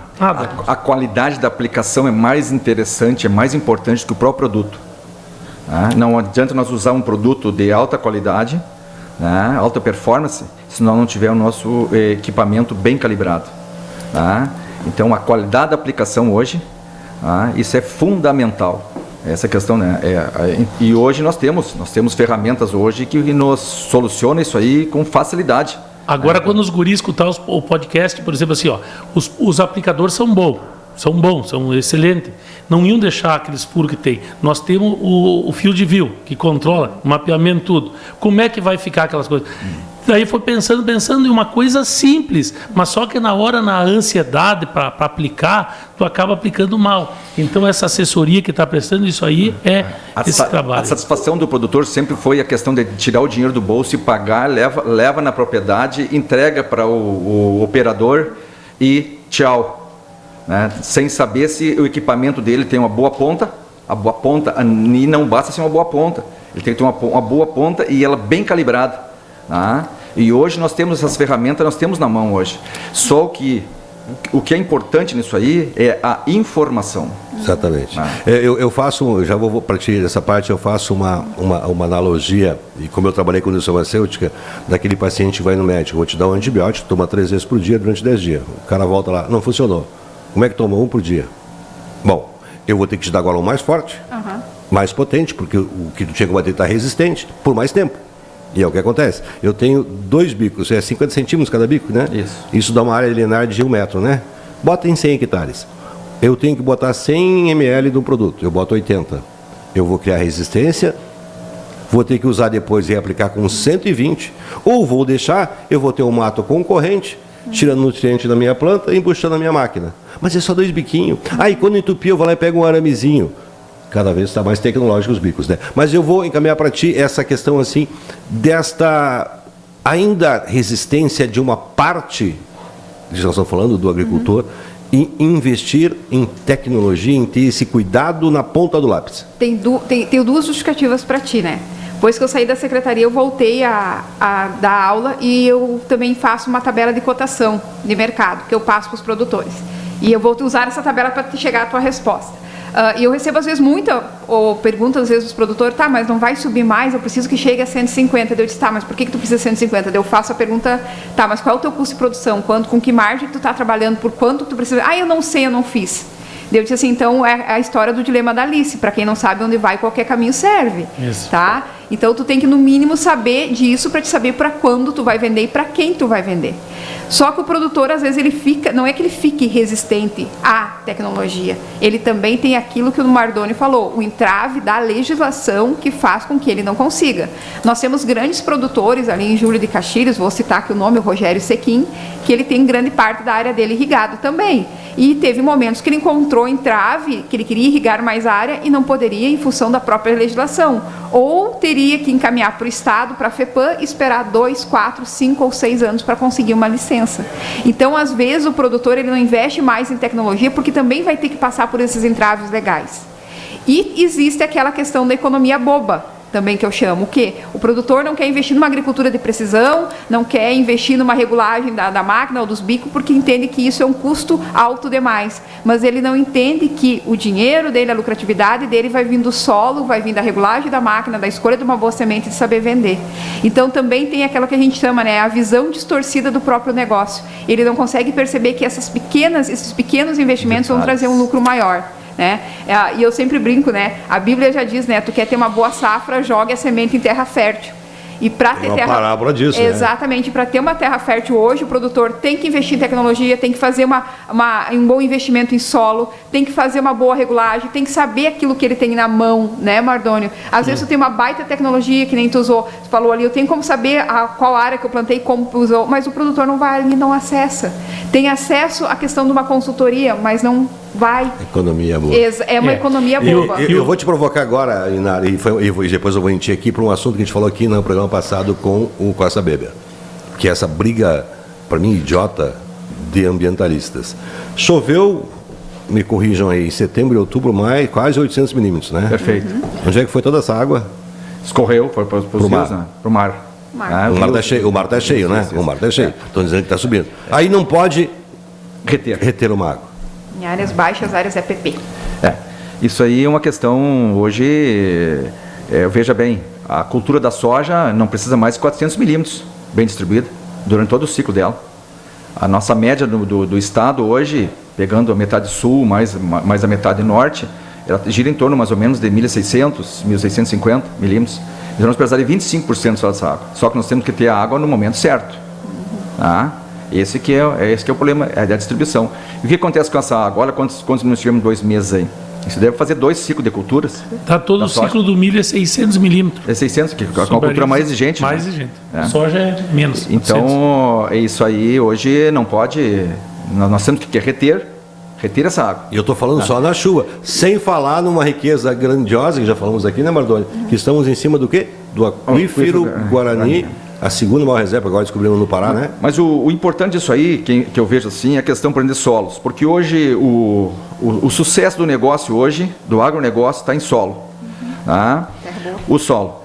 A qualidade da aplicação é mais interessante, é mais importante que o próprio produto. Não adianta nós usar um produto de alta qualidade, alta performance, se nós não tiver o nosso equipamento bem calibrado. Então, a qualidade da aplicação hoje, isso é fundamental. Essa questão, né? E hoje nós temos ferramentas hoje que nos solucionam isso aí com facilidade. Agora, quando os guris escutar o podcast, por exemplo, assim, ó, os aplicadores são bons, são excelentes. Não iam deixar aqueles furos que tem. Nós temos o Field View, que controla o mapeamento, tudo. Como é que vai ficar aquelas coisas? Daí foi pensando em uma coisa simples, mas só que na ansiedade para aplicar, tu acaba aplicando mal. Então, essa assessoria que está prestando isso aí esse trabalho. A satisfação do produtor sempre foi a questão de tirar o dinheiro do bolso e pagar, leva na propriedade, entrega para o operador e tchau. Sem saber se o equipamento dele tem uma boa ponta, e não basta ser uma boa ponta. Ele tem que ter uma boa ponta e ela bem calibrada. E hoje nós temos essas ferramentas, nós temos na mão hoje. Só que o que é importante nisso aí é a informação. Exatamente. Eu faço, já vou partir dessa parte, eu faço uma analogia, e como eu trabalhei com indústria farmacêutica, daquele paciente que vai no médico, vou te dar um antibiótico, toma 3 vezes por dia durante 10 dias. O cara volta lá, não funcionou. Como é que toma 1 por dia? Bom, eu vou ter que te dar agora um mais forte, mais potente, porque o que tu tinha que bater está resistente, por mais tempo. E é o que acontece. Eu tenho 2 bicos, 50 centímetros cada bico, né? Isso dá uma área linear de 1 metro, né? Bota em 100 hectares. Eu tenho que botar 100 ml de um produto, eu boto 80. Eu vou criar resistência, vou ter que usar depois e aplicar com 120, ou vou deixar, eu vou ter um mato concorrente, tirando nutriente da minha planta e embuchando a minha máquina. Mas é só 2 biquinhos. Aí quando entupir, eu vou lá e pego um aramezinho. Cada vez está mais tecnológico os bicos, né? Mas eu vou encaminhar para ti essa questão assim, desta ainda resistência de uma parte, nós estamos falando do agricultor, em investir em tecnologia, em ter esse cuidado na ponta do lápis. Tenho 2 justificativas para ti, né? Depois que eu saí da secretaria, eu voltei a dar aula e eu também faço uma tabela de cotação de mercado que eu passo para os produtores. E eu vou usar essa tabela para chegar à tua resposta. E eu recebo, às vezes, pergunta, às vezes, dos produtores, tá, mas não vai subir mais, eu preciso que chegue a 150. Eu disse, tá, mas por que tu precisa de 150? Eu faço a pergunta, tá, mas qual é o teu custo de produção? Com que margem que tu está trabalhando? Por quanto tu precisa? Eu não sei, eu não fiz. Eu disse assim, então, é a história do dilema da Alice. Para quem não sabe onde vai, qualquer caminho serve. Isso. Tá? Então, tu tem que, no mínimo, saber disso para te saber para quando tu vai vender e para quem tu vai vender. Só que o produtor, às vezes, não é que ele fique resistente à tecnologia. Ele também tem aquilo que o Mardoni falou, o entrave da legislação que faz com que ele não consiga. Nós temos grandes produtores ali em Júlio de Castilhos, vou citar aqui o nome, o Rogério Sequim, que ele tem grande parte da área dele irrigado também. E teve momentos que ele encontrou entrave, que ele queria irrigar mais área e não poderia em função da própria legislação. Ou teria que encaminhar para o Estado, para a FEPAM, e esperar 2, 4, 5 ou 6 anos para conseguir uma licença. Então, às vezes, o produtor ele não investe mais em tecnologia porque também vai ter que passar por esses entraves legais. E existe aquela questão da economia boba, também que eu chamo, o quê? O produtor não quer investir numa agricultura de precisão, não quer investir numa regulagem da máquina ou dos bicos, porque entende que isso é um custo alto demais. Mas ele não entende que o dinheiro dele, a lucratividade dele vai vir do solo, vai vir da regulagem da máquina, da escolha de uma boa semente e de saber vender. Então também tem aquela que a gente chama, né, a visão distorcida do próprio negócio. Ele não consegue perceber que esses pequenos investimentos vão trazer um lucro maior. Né? E eu sempre brinco, né? A Bíblia já diz, né? Tu quer ter uma boa safra, jogue a semente em terra fértil. E para ter uma parábola disso, exatamente, né? Para ter uma terra fértil hoje, o produtor tem que investir em tecnologia, tem que fazer um bom investimento em solo, tem que fazer uma boa regulagem, tem que saber aquilo que ele tem na mão, né, Mardônio? Às vezes tu tem uma baita tecnologia, que nem tu falou ali, eu tenho como saber qual área que eu plantei, como usou, mas o produtor não vai ali e não acessa. Tem acesso à questão de uma consultoria, mas não vai. Economia boa. É uma economia boa. Eu vou te provocar agora, Inara, e depois eu vou mentir aqui para um assunto que a gente falou aqui no programa passado com o Costa Beber. Que essa briga, para mim, idiota, de ambientalistas. Choveu, me corrijam aí, em setembro e outubro, mais quase 800 milímetros, né? Perfeito. Onde é que foi toda essa água? Escorreu, foi para os mar. né? Para o mar. Mar. O mar está cheio, né? Isso. O mar está cheio. Estão dizendo que está subindo. Aí não pode Reter. uma água. Em áreas baixas, áreas EPP. Isso aí é uma questão, hoje, veja bem, a cultura da soja não precisa mais de 400 milímetros, bem distribuída, durante todo o ciclo dela. A nossa média do estado hoje, pegando a metade sul mais a metade norte, ela gira em torno mais ou menos de 1.600, 1.650 milímetros. Então nós precisamos de 25% só dessa água. Só que nós temos que ter a água no momento certo. Tá? Esse que é o problema, é da distribuição. E o que acontece com essa água? Olha quantos nós tivemos 2 meses aí. Você deve fazer 2 ciclos de culturas. Tá todo o ciclo do milho é 600 milímetros. É 600, que é a cultura mais exigente. Mais né? exigente. Soja é menos. Então, isso aí hoje não pode... Nós temos que reter essa água. E eu estou falando só na chuva, sem falar numa riqueza grandiosa, que já falamos aqui, né, Mardoni? Que estamos em cima do quê? Do aquífero Guarani, a segunda maior reserva, agora descobrimos no Pará, né? Mas o importante disso aí, que eu vejo assim, é a questão de solos. Porque hoje, o sucesso do negócio hoje, do agronegócio, está em solo. Tá? O solo.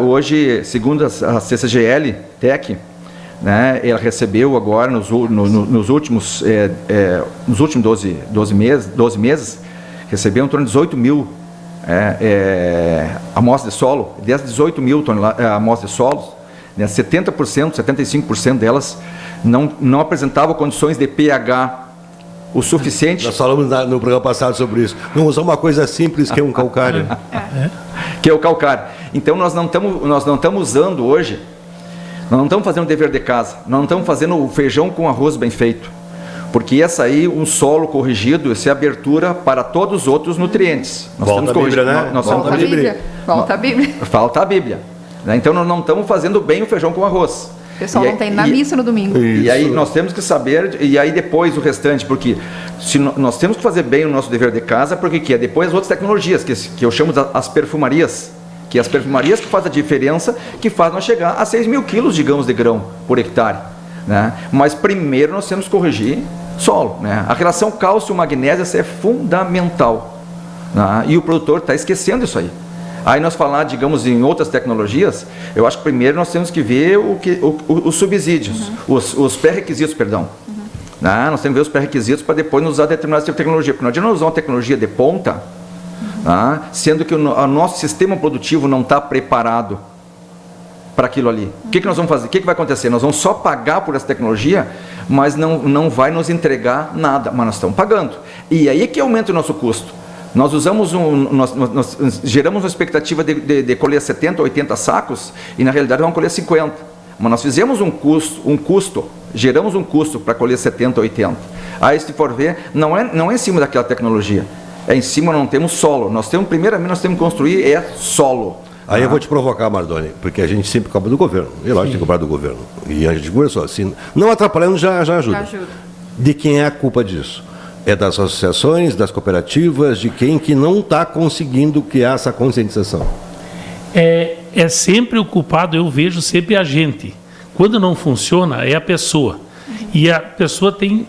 Hoje, segundo a CCGL Tech, né, ela recebeu agora, nos últimos 12 meses, recebeu em torno de 18 mil amostras de solo. Dessas 18 mil amostras de solos, né, 70%, 75% delas não apresentavam condições de pH o suficiente. Nós falamos no programa passado sobre isso. Vamos usar uma coisa simples que é um calcário. Que é o calcário. Então nós não estamos usando hoje, nós não estamos fazendo o dever de casa, nós não estamos fazendo o feijão com arroz bem feito. Porque essa aí, um solo corrigido, essa é abertura para todos os outros nutrientes. Nós Volta a Bíblia, né? Volta a Bíblia. Volta a Bíblia. Falta a Bíblia. Né? Então nós não estamos fazendo bem o feijão com arroz. O pessoal não tem na missa no domingo. E aí nós temos que saber, e aí depois o restante, porque se nós temos que fazer bem o nosso dever de casa, porque que é depois as outras tecnologias, que eu chamo as perfumarias, que as perfumarias que fazem a diferença, que faz nós chegar a 6 mil quilos, digamos, de grão por hectare. Né? Mas primeiro nós temos que corrigir solo. Né? A relação cálcio-magnésio é fundamental. Né? E o produtor está esquecendo isso aí. Aí nós falar, digamos, em outras tecnologias, eu acho que primeiro nós temos que ver os subsídios, os pré-requisitos, perdão. Né? Nós temos que ver os pré-requisitos para depois nos usar determinada tecnologia, porque não adianta usar uma tecnologia de ponta, sendo que o nosso sistema produtivo não está preparado para aquilo ali. O que nós vamos fazer? O que vai acontecer? Nós vamos só pagar por essa tecnologia, mas não vai nos entregar nada, mas nós estamos pagando. E aí que aumenta o nosso custo. Nós usamos nós geramos uma expectativa de colher 70, 80 sacos e na realidade vamos colher 50. Mas nós fizemos geramos um custo para colher 70, 80. Aí se for ver, não é em cima daquela tecnologia. É em cima, não temos solo. Primeiramente nós temos que construir solo. Aí eu vou te provocar, Mardoni, porque a gente sempre cobra do governo. E lógico que tem que cobrar do governo. E a gente conversou assim. Não atrapalhando já ajuda. De quem é a culpa disso? É das associações, das cooperativas, de quem que não está conseguindo criar essa conscientização? É sempre o culpado, eu vejo sempre a gente. Quando não funciona, é a pessoa. E a pessoa tem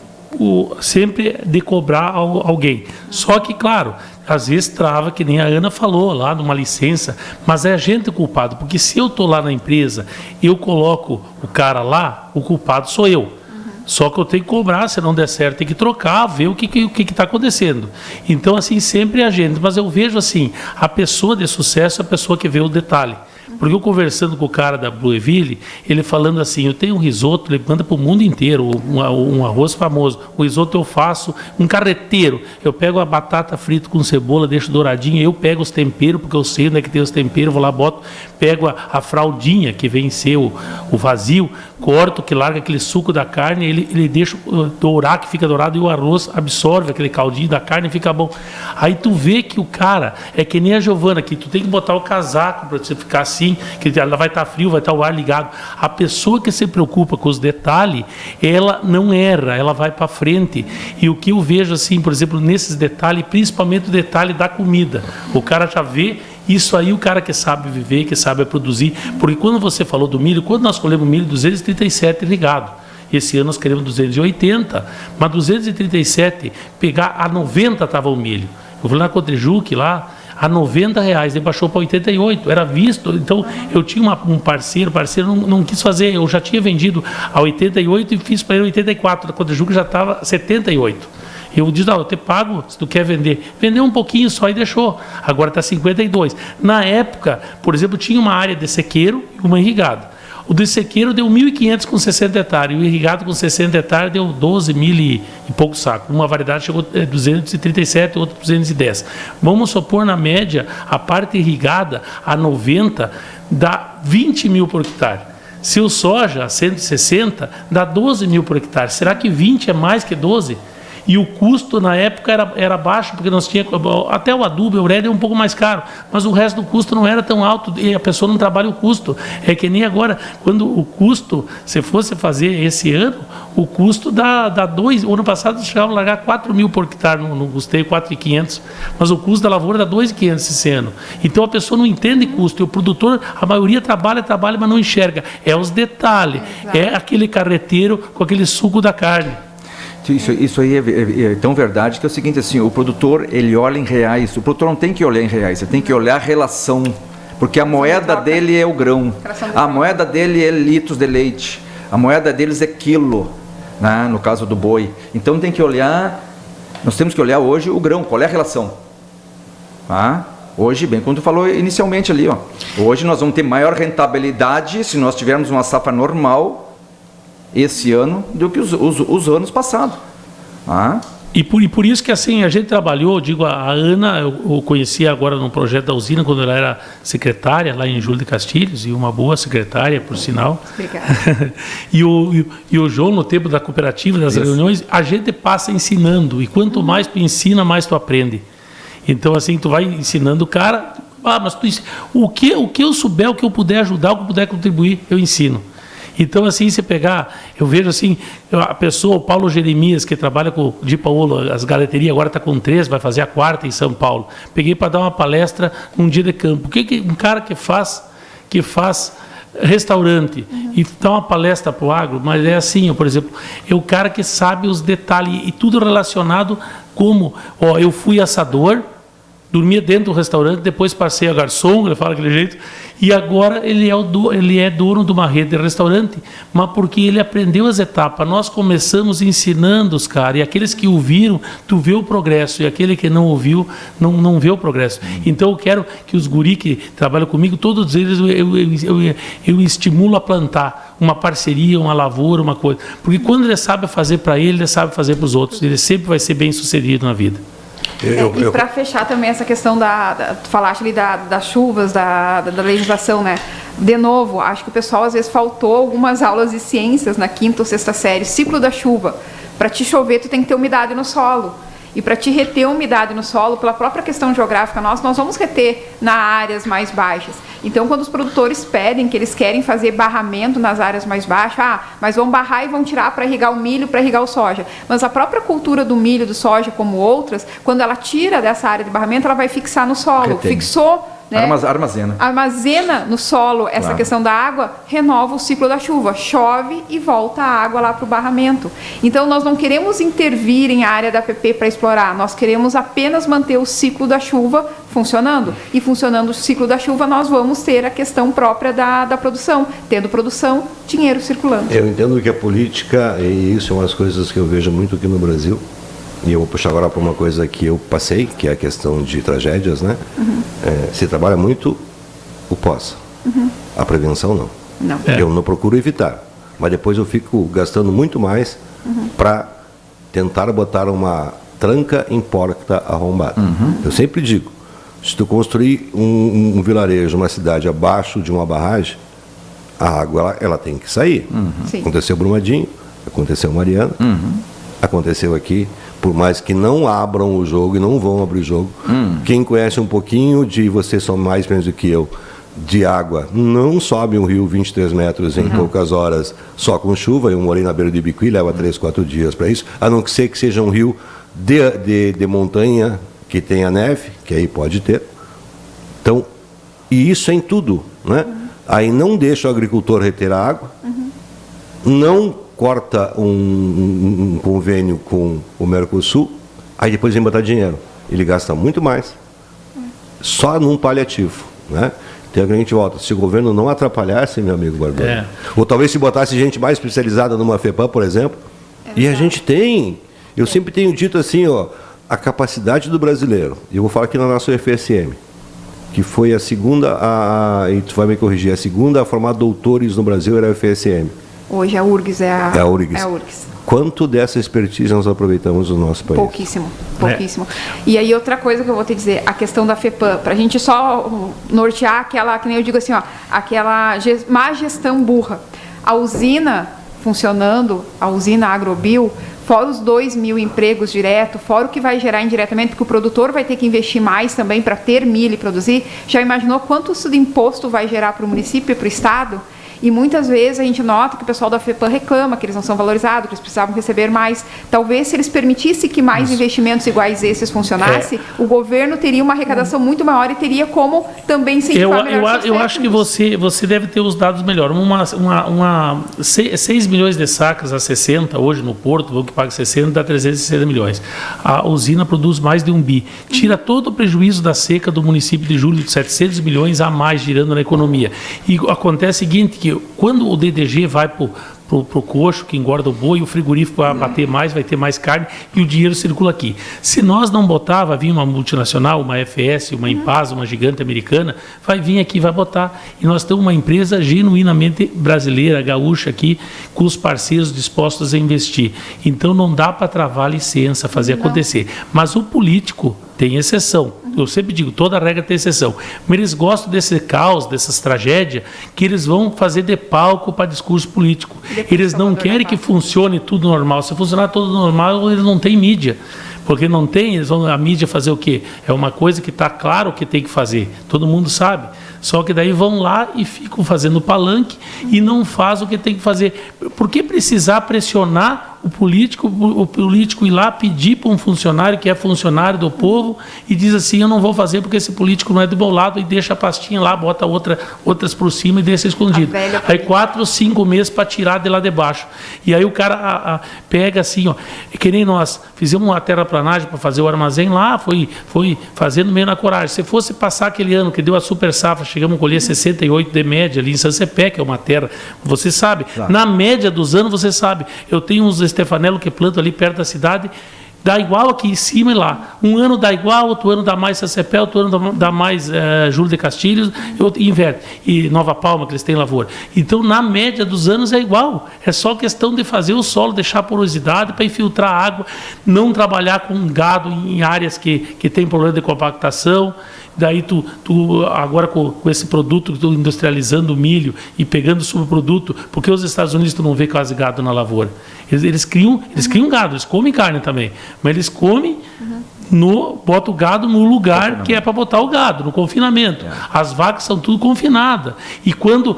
sempre de cobrar alguém. Só que, claro, às vezes trava, que nem a Ana falou lá, numa licença, mas é a gente o culpado, porque se eu estou lá na empresa, eu coloco o cara lá, o culpado sou eu. Só que eu tenho que cobrar, se não der certo, tem que trocar, ver o que está acontecendo. Então, assim, sempre é a gente. Mas eu vejo, assim, a pessoa de sucesso é a pessoa que vê o detalhe. Porque eu conversando com o cara da Blueville, ele falando assim, eu tenho um risoto, ele manda para o mundo inteiro, um arroz famoso. O risoto eu faço, um carreteiro. Eu pego a batata frita com cebola, deixo douradinha, eu pego os temperos, porque eu sei onde é que tem os temperos, vou lá, boto, pego a fraldinha, que vem ser o vazio, corto, que larga aquele suco da carne, ele deixa dourar, que fica dourado, e o arroz absorve aquele caldinho da carne e fica bom. Aí tu vê que o cara, é que nem a Giovana, que tu tem que botar o casaco para você ficar assim, que ela vai estar frio, vai estar o ar ligado. A pessoa que se preocupa com os detalhes, ela não erra, ela vai para frente. E o que eu vejo assim, por exemplo, nesses detalhes, principalmente o detalhe da comida, o cara já vê isso aí, o cara que sabe viver, que sabe produzir. Porque quando você falou do milho, quando nós colhemos milho 237 irrigado, esse ano nós queremos 280, mas 237, pegar a 90 estava o milho. Eu fui lá na Cotrijuc, lá, a R$90, ele baixou para 88, era visto. Então, eu tinha um parceiro não quis fazer, eu já tinha vendido a 88 e fiz para ele 84, a Cotrijuc já estava 78. Eu disse, não, eu te pago se tu quer vender. Vendeu um pouquinho só e deixou. Agora está 52. Na época, por exemplo, tinha uma área de sequeiro e uma irrigada. O de sequeiro deu 1.500 com 60 hectares. E o irrigado com 60 hectares deu 12 mil e pouco sacos. Uma variedade chegou a 237, outra 210. Vamos supor, na média, a parte irrigada, a 90, dá 20 mil por hectare. Se o soja, a 160, dá 12 mil por hectare. Será que 20 é mais que 12? E o custo na época era baixo, porque nós tínhamos, até o adubo, o ureia é um pouco mais caro, mas o resto do custo não era tão alto, e a pessoa não trabalha o custo. É que nem agora, quando o custo, se fosse fazer esse ano, o custo dá 2, o ano passado chegava a largar 4 mil por hectare no custeio, 4.500, mas o custo da lavoura dá 2.500 esse ano. Então a pessoa não entende custo, e o produtor, a maioria trabalha, mas não enxerga. É os detalhes, é aquele carreteiro com aquele suco da carne. Isso aí é tão verdade que é o seguinte, assim, o produtor, ele olha em reais, o produtor não tem que olhar em reais, ele tem que olhar a relação, porque a moeda dele é o grão, a moeda dele é litros de leite, a moeda deles é quilo, né, no caso do boi. Então tem que olhar, nós temos que olhar hoje o grão, qual é a relação? Hoje, bem como tu falou inicialmente ali, hoje nós vamos ter maior rentabilidade se nós tivermos uma safra normal esse ano do que os anos passados. E por isso que assim a gente trabalhou, digo, a Ana, eu conheci agora no projeto da usina, quando ela era secretária, lá em Júlio de Castilhos, e uma boa secretária, por sinal. Obrigada. e o João, no tempo da cooperativa, das reuniões, a gente passa ensinando, e quanto mais tu ensina, mais tu aprende. Então, assim, tu vai ensinando o cara, mas o que eu souber, o que eu puder ajudar, o que eu puder contribuir, eu ensino. Então, assim, se pegar, eu vejo assim, a pessoa, o Paulo Jeremias, que trabalha com o Di Paolo, as galeterias, agora está com 3, vai fazer a 4ª em São Paulo. Peguei para dar uma palestra num dia de campo. Um cara que faz restaurante e dá uma palestra para o agro, mas é assim, por exemplo, é o cara que sabe os detalhes e tudo relacionado como, eu fui assador, dormia dentro do restaurante, depois passei a garçom, ele fala daquele jeito, e agora ele é dono de uma rede de restaurante, mas porque ele aprendeu as etapas. Nós começamos ensinando os caras, e aqueles que ouviram, tu vê o progresso, e aquele que não ouviu, não vê o progresso. Então eu quero que os guri que trabalham comigo, todos eles eu estimulo a plantar uma parceria, uma lavoura, uma coisa, porque quando ele sabe fazer para ele sabe fazer para os outros, ele sempre vai ser bem sucedido na vida. E para fechar também essa questão tu falaste ali das chuvas, da legislação, né? De novo, acho que o pessoal às vezes faltou algumas aulas de ciências na 5ª ou 6ª série, ciclo da chuva. Para te chover, tu tem que ter umidade no solo. E para te reter umidade no solo, pela própria questão geográfica nós vamos reter nas áreas mais baixas. Então, quando os produtores pedem que eles querem fazer barramento nas áreas mais baixas, mas vão barrar e vão tirar para irrigar o milho, para irrigar o soja. Mas a própria cultura do milho, do soja, como outras, quando ela tira dessa área de barramento, ela vai fixar no solo. Retém. Fixou, né? Armazena no solo essa questão da água, renova o ciclo da chuva, chove e volta a água lá para o barramento. Então nós não queremos intervir em área da APP para explorar, nós queremos apenas manter o ciclo da chuva funcionando. E funcionando o ciclo da chuva, nós vamos ter a questão própria da produção. Tendo produção, dinheiro circulando. Eu entendo que a política, e isso é uma das coisas que eu vejo muito aqui no Brasil, e eu vou puxar agora para uma coisa que eu passei, que é a questão de tragédias, né? Se trabalha muito o pós. A prevenção não. Eu não procuro evitar, mas depois eu fico gastando muito mais para tentar botar uma tranca em porta arrombada. Eu sempre digo, se tu construir um vilarejo, uma cidade abaixo de uma barragem, a água ela tem que sair. Aconteceu Brumadinho, aconteceu Mariana, aconteceu aqui. Por mais que não abram o jogo e não vão abrir o jogo, quem conhece um pouquinho de, vocês são mais ou menos do que eu, de água, não sobe um rio 23 metros em poucas horas só com chuva. Eu morei na beira do Ibiqui, leva 3, 4 dias para isso, a não ser que seja um rio de montanha que tenha neve, que aí pode ter. Então, e isso é em tudo, né? Aí não deixa o agricultor reter a água, não corta um convênio com o Mercosul, aí depois vem botar dinheiro. Ele gasta muito mais, só num paliativo, né? Então a gente volta, se o governo não atrapalhasse, meu amigo Barbosa, ou talvez se botasse gente mais especializada numa FEPAM, por exemplo, e a gente tem, eu sempre tenho dito assim, ó, a capacidade do brasileiro, e eu vou falar aqui na nossa UFSM, que foi a segunda, e tu vai me corrigir, a segunda a formar doutores no Brasil era a UFSM. Hoje a URGS é a URGS. Quanto dessa expertise nós aproveitamos no nosso país? Pouquíssimo. E aí outra coisa que eu vou te dizer, a questão da FEPAM, para a gente só nortear aquela, que nem eu digo assim, ó, aquela má gestão burra. A usina funcionando, a usina Agrobio, fora os 2.000 empregos direto, fora o que vai gerar indiretamente, porque o produtor vai ter que investir mais também para ter milho e produzir, já imaginou quanto isso de imposto vai gerar para o município e para o estado? E muitas vezes a gente nota que o pessoal da FEPAM reclama que eles não são valorizados, que eles precisavam receber mais. Talvez se eles permitissem que mais investimentos iguais esses funcionassem, o governo teria uma arrecadação muito maior e teria como também incentivar melhor. Eu acho que você deve ter os dados melhor. 6 milhões de sacas a 60 hoje no Porto, o que paga 60 dá 360 milhões. A usina produz mais de 1 bi. Tira todo o prejuízo da seca do município de Julho de 700 milhões a mais girando na economia. E acontece o seguinte, que quando o DDG vai para o coxo, que engorda o boi, o frigorífico vai bater mais, vai ter mais carne e o dinheiro circula aqui. Se nós não botar, vai vir uma multinacional, uma FS, uma Impasa, uma gigante americana, vai vir aqui, vai botar. E nós temos uma empresa genuinamente brasileira, gaúcha aqui, com os parceiros dispostos a investir. Então não dá para travar a licença, fazer acontecer. Mas o político tem exceção. Eu sempre digo, toda regra tem exceção. Mas eles gostam desse caos, dessas tragédias, que eles vão fazer de palco para discurso político. Eles não querem que funcione tudo normal. Se funcionar tudo normal, eles não têm mídia. Porque não tem, eles vão a mídia fazer o quê? É uma coisa que está claro que tem que fazer. Todo mundo sabe. Só que daí vão lá e ficam fazendo palanque e não faz o que tem que fazer. Por que precisar pressionar o político ir lá pedir para um funcionário que é funcionário do povo e diz assim, eu não vou fazer porque esse político não é do meu lado, e deixa a pastinha lá, bota outras por cima e deixa escondido. Aí 4 ou 5 meses para tirar de lá de baixo. E aí o cara pega assim, ó, que nem nós fizemos uma terraplanagem para fazer o armazém lá, foi fazendo meio na coragem. Se fosse passar aquele ano que deu a super safra, chegamos a colher 68 de média ali em São Cepé, que é uma terra, você sabe, claro. Na média dos anos você sabe, eu tenho uns Stefanello que plantam ali perto da cidade, dá igual aqui em cima e lá. Um ano dá igual, outro ano dá mais São Cepé, outro ano dá mais Júlio de Castilhos, e inverte. E Nova Palma, que eles têm lavoura. Então, na média dos anos é igual. É só questão de fazer o solo, deixar porosidade para infiltrar água, não trabalhar com gado em áreas que tem problema de compactação. Daí tu agora com esse produto, tu industrializando o milho e pegando o subproduto, porque os Estados Unidos tu não vê quase gado na lavoura. Eles criam gado, eles comem carne também, mas eles comem, botam o gado no lugar que é para botar o gado, no confinamento. As vacas são tudo confinadas. E quando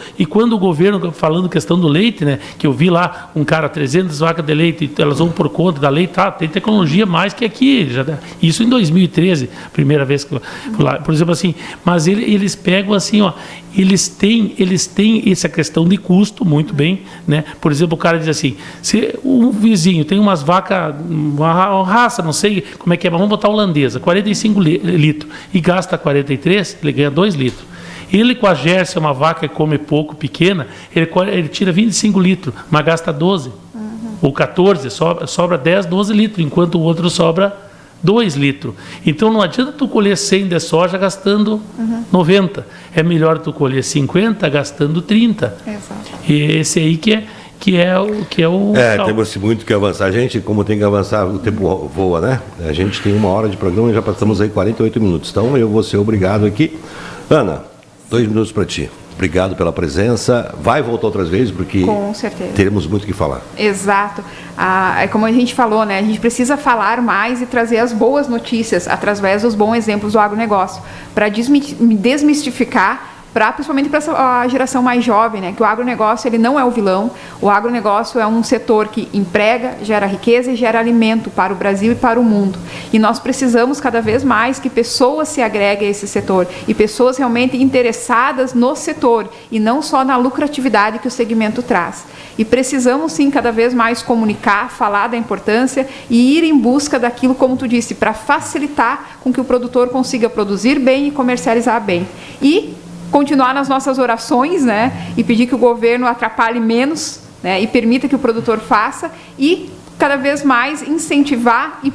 o governo, falando questão do leite, né, que eu vi lá um cara, 300 vacas de leite, elas vão por conta da leite, tem tecnologia mais que aqui. Isso em 2013, primeira vez que eu fui lá. Por exemplo, assim, mas eles pegam assim, ó, eles têm essa questão de custo, muito bem, né? Por exemplo, o cara diz assim, se o vizinho tem umas vacas, uma raça, não sei como é que é, mas vamos botar holandesa, 45 litros, e gasta 43, ele ganha 2 litros. Ele com a Gércia, uma vaca que come pouco, pequena, ele tira 25 litros, mas gasta 12, ou 14, sobra 10, 12 litros, enquanto o outro sobra 2 litros. Então não adianta tu colher 100 de soja gastando 90. É melhor tu colher 50 gastando 30. Exato. E esse aí que é o temos muito que avançar. Gente, como tem que avançar, o tempo voa, né? A gente tem 1 hora de programa e já passamos aí 48 minutos. Então eu vou ser obrigado aqui. Ana, 2 minutos para ti. Obrigado pela presença. Vai voltar outras vezes, porque com certeza teremos muito o que falar. Exato. Como a gente falou, né? A gente precisa falar mais e trazer as boas notícias através dos bons exemplos do agronegócio, para desmistificar principalmente para a geração mais jovem, né, que o agronegócio ele não é o vilão, o agronegócio é um setor que emprega, gera riqueza e gera alimento para o Brasil e para o mundo. E nós precisamos cada vez mais que pessoas se agreguem a esse setor e pessoas realmente interessadas no setor e não só na lucratividade que o segmento traz. E precisamos sim cada vez mais comunicar, falar da importância e ir em busca daquilo, como tu disse, para facilitar com que o produtor consiga produzir bem e comercializar bem. E continuar nas nossas orações, né, e pedir que o governo atrapalhe menos, né, e permita que o produtor faça e cada vez mais incentivar e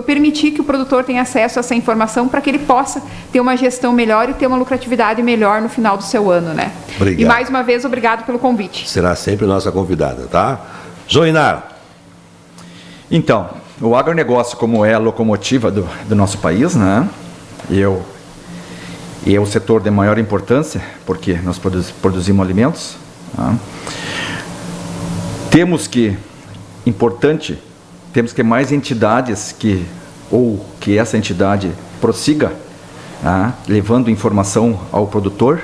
permitir que o produtor tenha acesso a essa informação para que ele possa ter uma gestão melhor e ter uma lucratividade melhor no final do seu ano, né? Obrigado. E mais uma vez, obrigado pelo convite. Será sempre nossa convidada, tá? Joinar. Então, o agronegócio, como é a locomotiva do nosso país, né? E é o setor de maior importância, porque nós produzimos alimentos. Né? Temos que ter mais entidades que essa entidade prossiga, né? Levando informação ao produtor.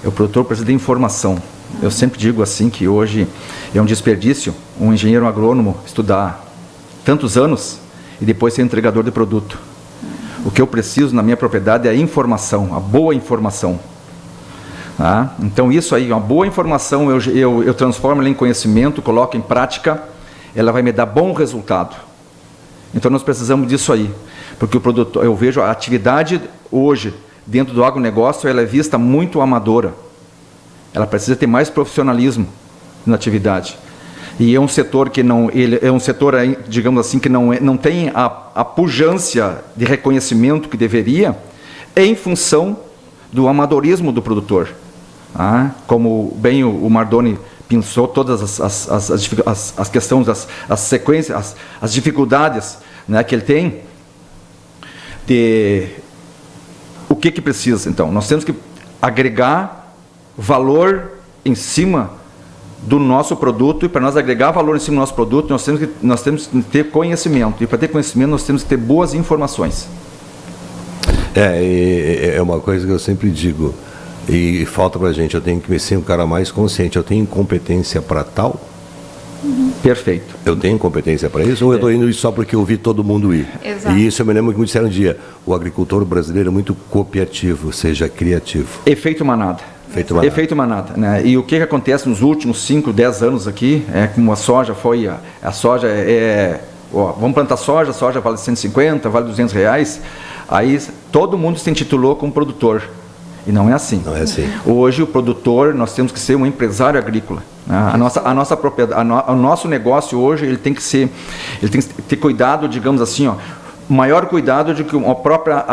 O produtor precisa de informação. Eu sempre digo assim que hoje é um desperdício um engenheiro agrônomo estudar tantos anos e depois ser entregador de produto. O que eu preciso na minha propriedade é a informação, a boa informação. Tá? Então isso aí, uma boa informação, eu transformo ela em conhecimento, coloco em prática, ela vai me dar bom resultado. Então nós precisamos disso aí, porque o produtor, eu vejo a atividade hoje dentro do agronegócio, ela é vista muito amadora. Ela precisa ter mais profissionalismo na atividade. E é um setor que digamos assim, que não tem a pujança de reconhecimento que deveria, em função do amadorismo do produtor. Como bem o Mardoni pensou, todas as questões, as sequências, as dificuldades, né, que ele tem, o que precisa. Então, nós temos que agregar valor em cima do nosso produto, e para nós agregar valor em cima do nosso produto, nós temos que ter conhecimento, e para ter conhecimento nós temos que ter boas informações. É uma coisa que eu sempre digo, e falta para a gente, eu tenho que ser um cara mais consciente, eu tenho competência para tal? Perfeito. Eu tenho competência para isso, ou eu estou indo só porque eu vi todo mundo ir? Exato. E isso eu me lembro que me disseram um dia, o agricultor brasileiro é muito copiativo, seja criativo. Efeito manada. Efeito manada, né? E o que acontece nos últimos 5, 10 anos aqui, como a soja foi, a soja vamos plantar soja, a soja vale 150, vale R$200, aí todo mundo se intitulou como produtor, e não é assim. Não é assim. Hoje o produtor, nós temos que ser um empresário agrícola, né? A nossa propriedade, o nosso negócio hoje, ele tem que ter cuidado, digamos assim, maior cuidado do que uma própria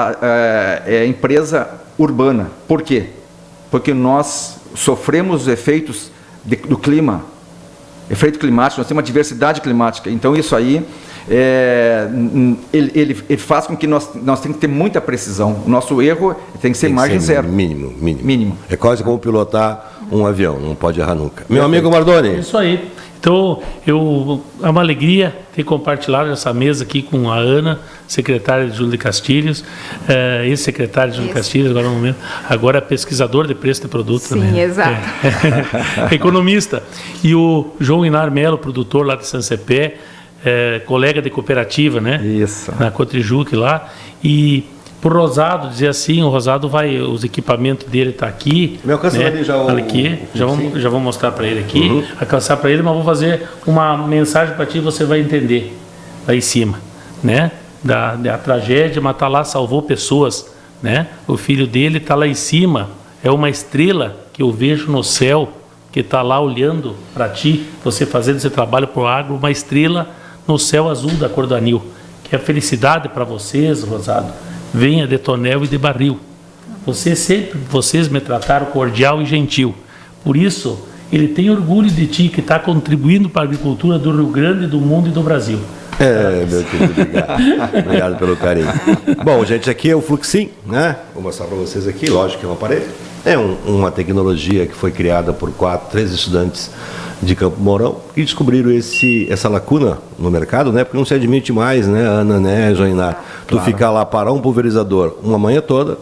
empresa urbana. Por quê? Porque nós sofremos os efeitos do clima, efeito climático, nós temos uma diversidade climática. Então isso aí, ele faz com que nós temos que ter muita precisão. O nosso erro tem que ser margem zero. Mínimo. É quase como pilotar um avião, não pode errar nunca. Meu amigo Mardoni. Isso aí. Então, é uma alegria ter compartilhado essa mesa aqui com a Ana, secretária de Júlio de Castilhos, ex-secretário de Júlio de Castilhos, agora no momento, agora pesquisador de preço de produto. Sim, também. Exato. Economista. E o João Inar Melo, produtor lá de Sancepé, colega de cooperativa, né? Isso. Na Cotrijuc lá. E por Rosado, dizer assim, o Rosado os equipamentos dele tá aqui. Me alcança, né? Ali já vou mostrar para ele aqui, alcançar para ele, mas vou fazer uma mensagem para ti, você vai entender lá em cima, né? Da tragédia, mas tá lá, salvou pessoas, né? O filho dele tá lá em cima, é uma estrela que eu vejo no céu, que tá lá olhando para ti, você fazendo esse trabalho pro agro, uma estrela no céu azul da cor do anil, que é felicidade para vocês, Rosado. Venha de tonel e de barril. Vocês me trataram cordial e gentil. Por isso, ele tem orgulho de ti, que está contribuindo para a agricultura do Rio Grande, do mundo e do Brasil. Meu querido, obrigado. Obrigado pelo carinho. Bom, gente, aqui é o Fluxim, né? Vou mostrar para vocês aqui, lógico que é um aparelho. É uma tecnologia que foi criada por 3 estudantes de Campo Mourão que descobriram essa lacuna no mercado, né? Porque não se admite mais, né, Ana, né, Joinar? Claro. Tu ficar lá, parar um pulverizador uma manhã toda,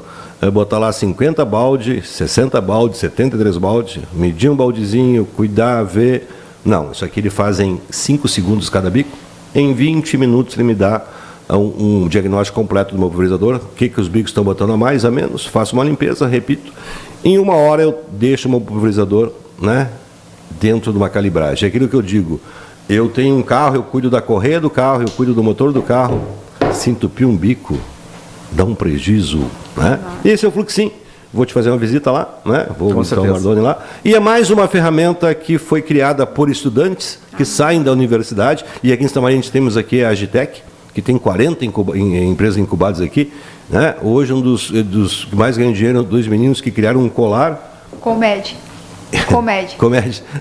botar lá 50 balde, 60 balde, 73 balde, medir um baldezinho, cuidar, ver. Não, isso aqui ele faz em 5 segundos cada bico. Em 20 minutos ele me dá um diagnóstico completo do meu pulverizador, o que os bicos estão botando a mais, a menos, faço uma limpeza, repito. Em 1 hora eu deixo o meu pulverizador, né, dentro de uma calibragem. É aquilo que eu digo, eu tenho um carro, eu cuido da correia do carro, eu cuido do motor do carro, se entupir um bico, dá um prejuízo, né? Esse é o Fluxim. Vou te fazer uma visita lá, né? Vou visitar o Mardoni lá. E é mais uma ferramenta que foi criada por estudantes que saem da universidade. E aqui em Santa Maria a gente temos aqui a Agitec, que tem 40 empresas incubadas aqui, né? Hoje um dos que mais ganham dinheiro, 2 meninos que criaram um colar. Comédia.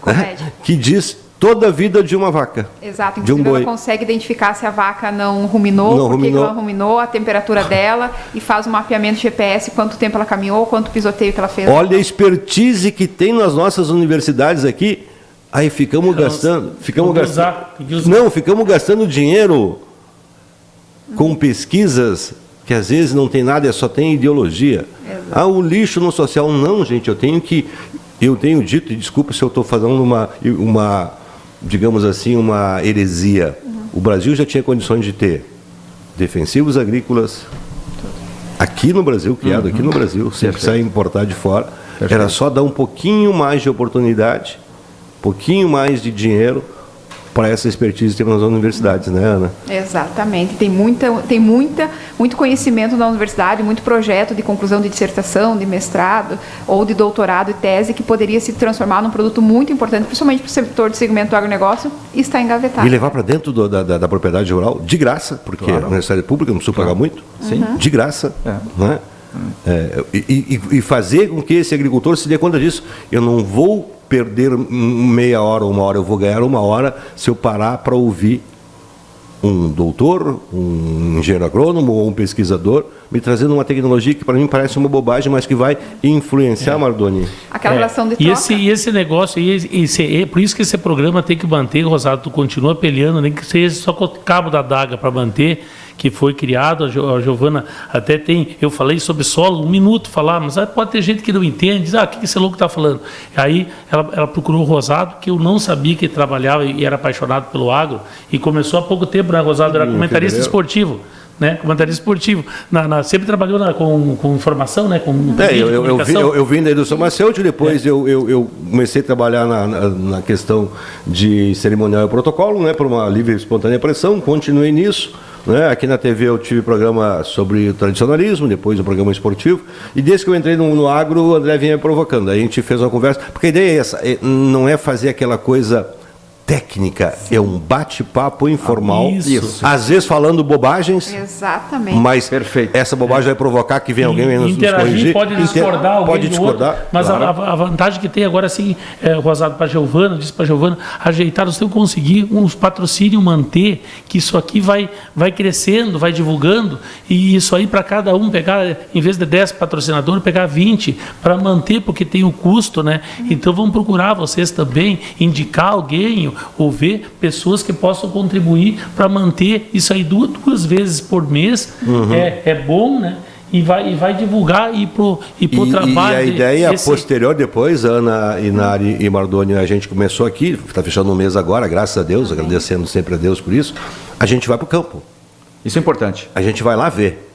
Né? Que diz toda a vida de uma vaca. Exato, de um boi. Ela consegue identificar se a vaca não ruminou, por que ela ruminou, a temperatura dela, e faz um mapeamento GPS, quanto tempo ela caminhou, quanto pisoteio que ela fez. Olha a expertise que tem nas nossas universidades aqui. Aí ficamos gastando dinheiro com pesquisas que às vezes não tem nada, só tem ideologia. Exato. O lixo no social, não, gente, eu tenho dito, e desculpa se eu estou fazendo uma, digamos assim, uma heresia. O Brasil já tinha condições de ter defensivos agrícolas aqui no Brasil, criado aqui no Brasil, sem precisar importar de fora. Perfeito. Era só dar um pouquinho mais de oportunidade, um pouquinho mais de dinheiro para essa expertise que temos nas universidades, né, Ana? Exatamente. Tem muito conhecimento na universidade, muito projeto de conclusão de dissertação, de mestrado ou de doutorado e tese que poderia se transformar num produto muito importante, principalmente para o setor de segmento do agronegócio, e está engavetado. E levar para dentro da propriedade rural, de graça, porque a universidade pública não precisa pagar muito, de graça, né? E fazer com que esse agricultor se dê conta disso. Eu não vou perder meia hora ou 1 hora, eu vou ganhar 1 hora se eu parar para ouvir um doutor, um engenheiro agrônomo ou um pesquisador me trazendo uma tecnologia que para mim parece uma bobagem, mas que vai influenciar, Mardoni. Aquela relação de troca. E esse negócio, por isso que esse programa tem que manter, Rosado, tu continua peleando, nem que seja só com o cabo da adaga para manter, que foi criado, a Giovana até tem, eu falei sobre solo, 1 minuto falar, mas pode ter gente que não entende, diz, o que esse louco está falando? Aí ela procurou o Rosado, que eu não sabia que trabalhava e era apaixonado pelo agro, e começou há pouco tempo, né, Rosado? Era comentarista esportivo. Né, comentarista esportivo, sempre trabalhou com informação, né, com eu vim da indústria farmacêutica, depois eu comecei a trabalhar na questão de cerimonial e protocolo, né, por uma livre e espontânea pressão, continuei nisso, né, aqui na TV eu tive programa sobre o tradicionalismo, depois um programa esportivo, e desde que eu entrei no agro, o André vinha me provocando, aí a gente fez uma conversa, porque a ideia é essa, não é fazer aquela coisa técnica, é um bate-papo informal, às vezes falando bobagens. Exatamente. Mas essa bobagem vai provocar que venha alguém nos corrigir. Pode discordar, mas claro. a vantagem que tem agora, assim, Rosado, para a Giovana, disse para a Giovana, ajeitar, nós temos que conseguir uns patrocínios, manter, que isso aqui vai crescendo, vai divulgando, e isso aí para cada um pegar, em vez de 10 patrocinadores, pegar 20 para manter, porque tem o custo, né? Então vamos procurar vocês também, indicar alguém, ou ver pessoas que possam contribuir para manter isso aí duas vezes por mês. É bom, né? E vai divulgar e pro trabalho. E a ideia posterior, depois, Ana, Inari e Mardoni, a gente começou aqui, está fechando um mês agora, graças a Deus, agradecendo sempre a Deus por isso, a gente vai para o campo. Isso é importante. A gente vai lá ver,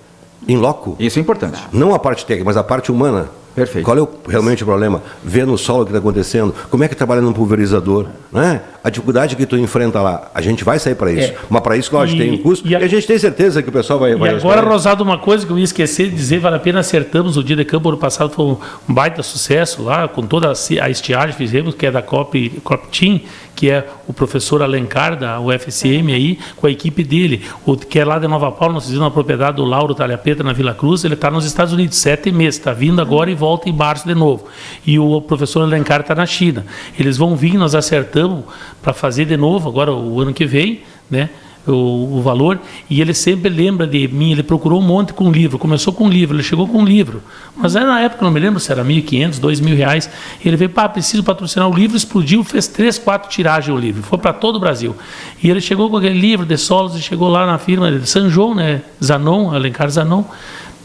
in loco. Isso é importante. Não a parte técnica, mas a parte humana. Perfeito. Qual é realmente o problema? Ver no solo o que está acontecendo, como é que trabalha num pulverizador, né? A dificuldade que tu enfrenta lá, a gente vai sair para isso. Mas para isso, lógico, tem um custo, e a gente tem certeza que o pessoal vai... E agora, Rosado, uma coisa que eu ia esquecer de dizer, vale a pena, acertamos o dia de campo, ano passado foi um baita sucesso lá, com toda a estiagem fizemos, que é da COP Team, que é o professor Alencar, da UFSM, aí, com a equipe dele, que é lá de Nova Paula, nós fizemos uma propriedade do Lauro Talhapeta, na Vila Cruz, ele está nos Estados Unidos, 7 meses, está vindo agora e volta em março de novo. E o professor Alencar está na China. Eles vão vir, nós acertamos para fazer de novo, agora o ano que vem, né? O valor, e ele sempre lembra de mim, ele procurou um monte com livro, começou com um livro, ele chegou com um livro, mas na época, não me lembro se era R$1.500, R$2.000, ele veio, preciso patrocinar o livro, explodiu, fez 3, 4 tiragens o livro, foi para todo o Brasil, e ele chegou com aquele livro de solos, e chegou lá na firma de São João, né, Zanon, Alencar Zanon,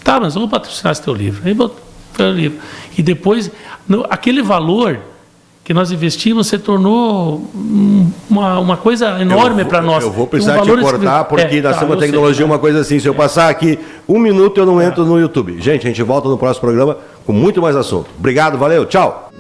Tá, mas vamos patrocinar esse teu livro. Aí botou o livro. E depois, aquele valor que nós investimos se tornou uma coisa enorme para nós. Eu vou precisar te cortar, porque nós temos uma tecnologia, uma coisa assim. Se eu passar aqui 1 minuto, eu não entro no YouTube. Gente, a gente volta no próximo programa com muito mais assunto. Obrigado, valeu, tchau.